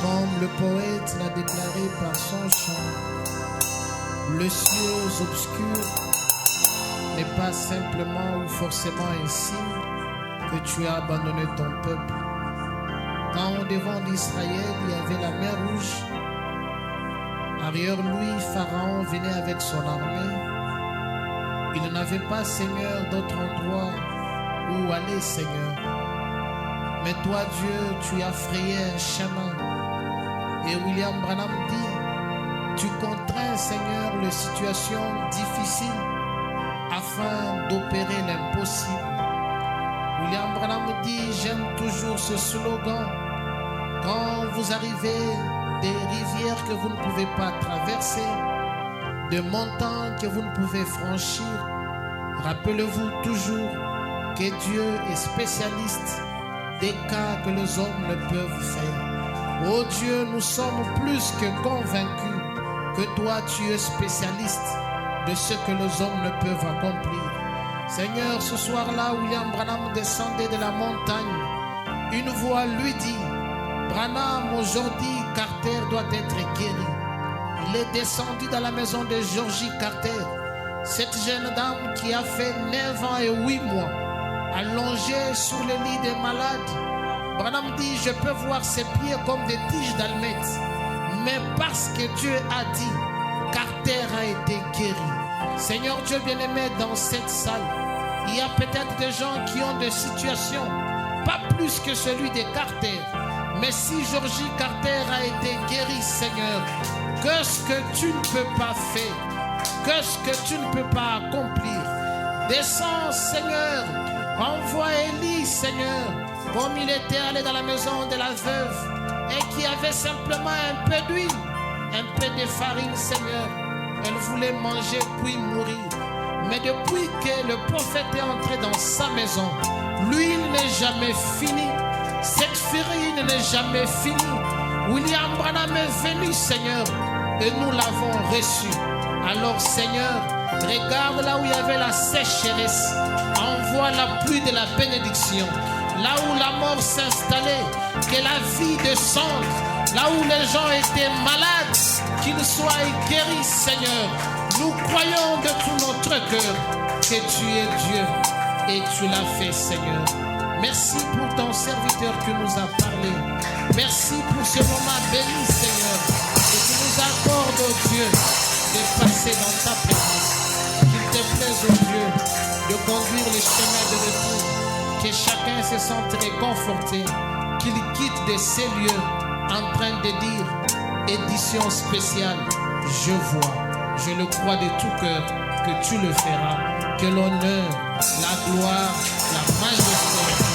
Comme le poète l'a déclaré par son chant, le cieux obscur n'est pas simplement ou forcément un signe que tu as abandonné ton peuple. Quand au devant d'Israël il y avait la mer rouge, derrière lui Pharaon venait avec son armée. Il n'avait pas, Seigneur, d'autre endroit où aller, Seigneur. Mais toi, Dieu, tu as frayé un chemin. Et William Branham dit, tu contrains, Seigneur, les situations difficiles afin d'opérer l'impossible. William Branham dit, j'aime toujours ce slogan. Quand vous arrivez des rivières que vous ne pouvez pas traverser, des montagnes que vous ne pouvez franchir, rappelez-vous toujours que Dieu est spécialiste des cas que les hommes ne peuvent faire. Oh Dieu, nous sommes plus que convaincus que toi tu es spécialiste de ce que les hommes ne peuvent accomplir. Seigneur, ce soir-là, William Branham descendait de la montagne. Une voix lui dit, Branham, aujourd'hui Carter doit être guéri. Il est descendu dans la maison de Georgie Carter, cette jeune dame qui a fait 9 ans et 8 mois, allongée sur le lit des malades. Branham dit, je peux voir ses pieds comme des tiges d'almette, mais parce que Dieu a dit, Carter a été guéri. Seigneur Dieu bien-aimé, dans cette salle, il y a peut-être des gens qui ont des situations, pas plus que celui de Carter. Mais si Georgie Carter a été guéri, Seigneur, qu'est-ce que tu ne peux pas faire? Qu'est-ce que tu ne peux pas accomplir? Descends, Seigneur, envoie Élie, Seigneur, comme il était allé dans la maison de la veuve et qui avait simplement un peu d'huile, un peu de farine, Seigneur. Elle voulait manger puis mourir. Mais depuis que le prophète est entré dans sa maison, l'huile n'est jamais finie. Cette farine n'est jamais finie. William Branham est venu, Seigneur, et nous l'avons reçu. Alors, Seigneur, regarde là où il y avait la sécheresse. Envoie la pluie de la bénédiction. Là où la mort s'installait, que la vie descende. Là où les gens étaient malades, qu'ils soient guéris, Seigneur. Nous croyons de tout notre cœur que tu es Dieu et tu l'as fait, Seigneur. Merci pour ton serviteur qui nous a parlé. Merci pour ce moment béni, Seigneur, et qui nous accorde, oh Dieu, de passer dans ta présence. Qu'il te plaise, oh Dieu, de conduire les chemins de retour. Que chacun se sente réconforté. Qu'il quitte de ces lieux en train de dire édition spéciale. Je vois, je le crois de tout cœur que tu le feras. Que l'honneur, la gloire, la majesté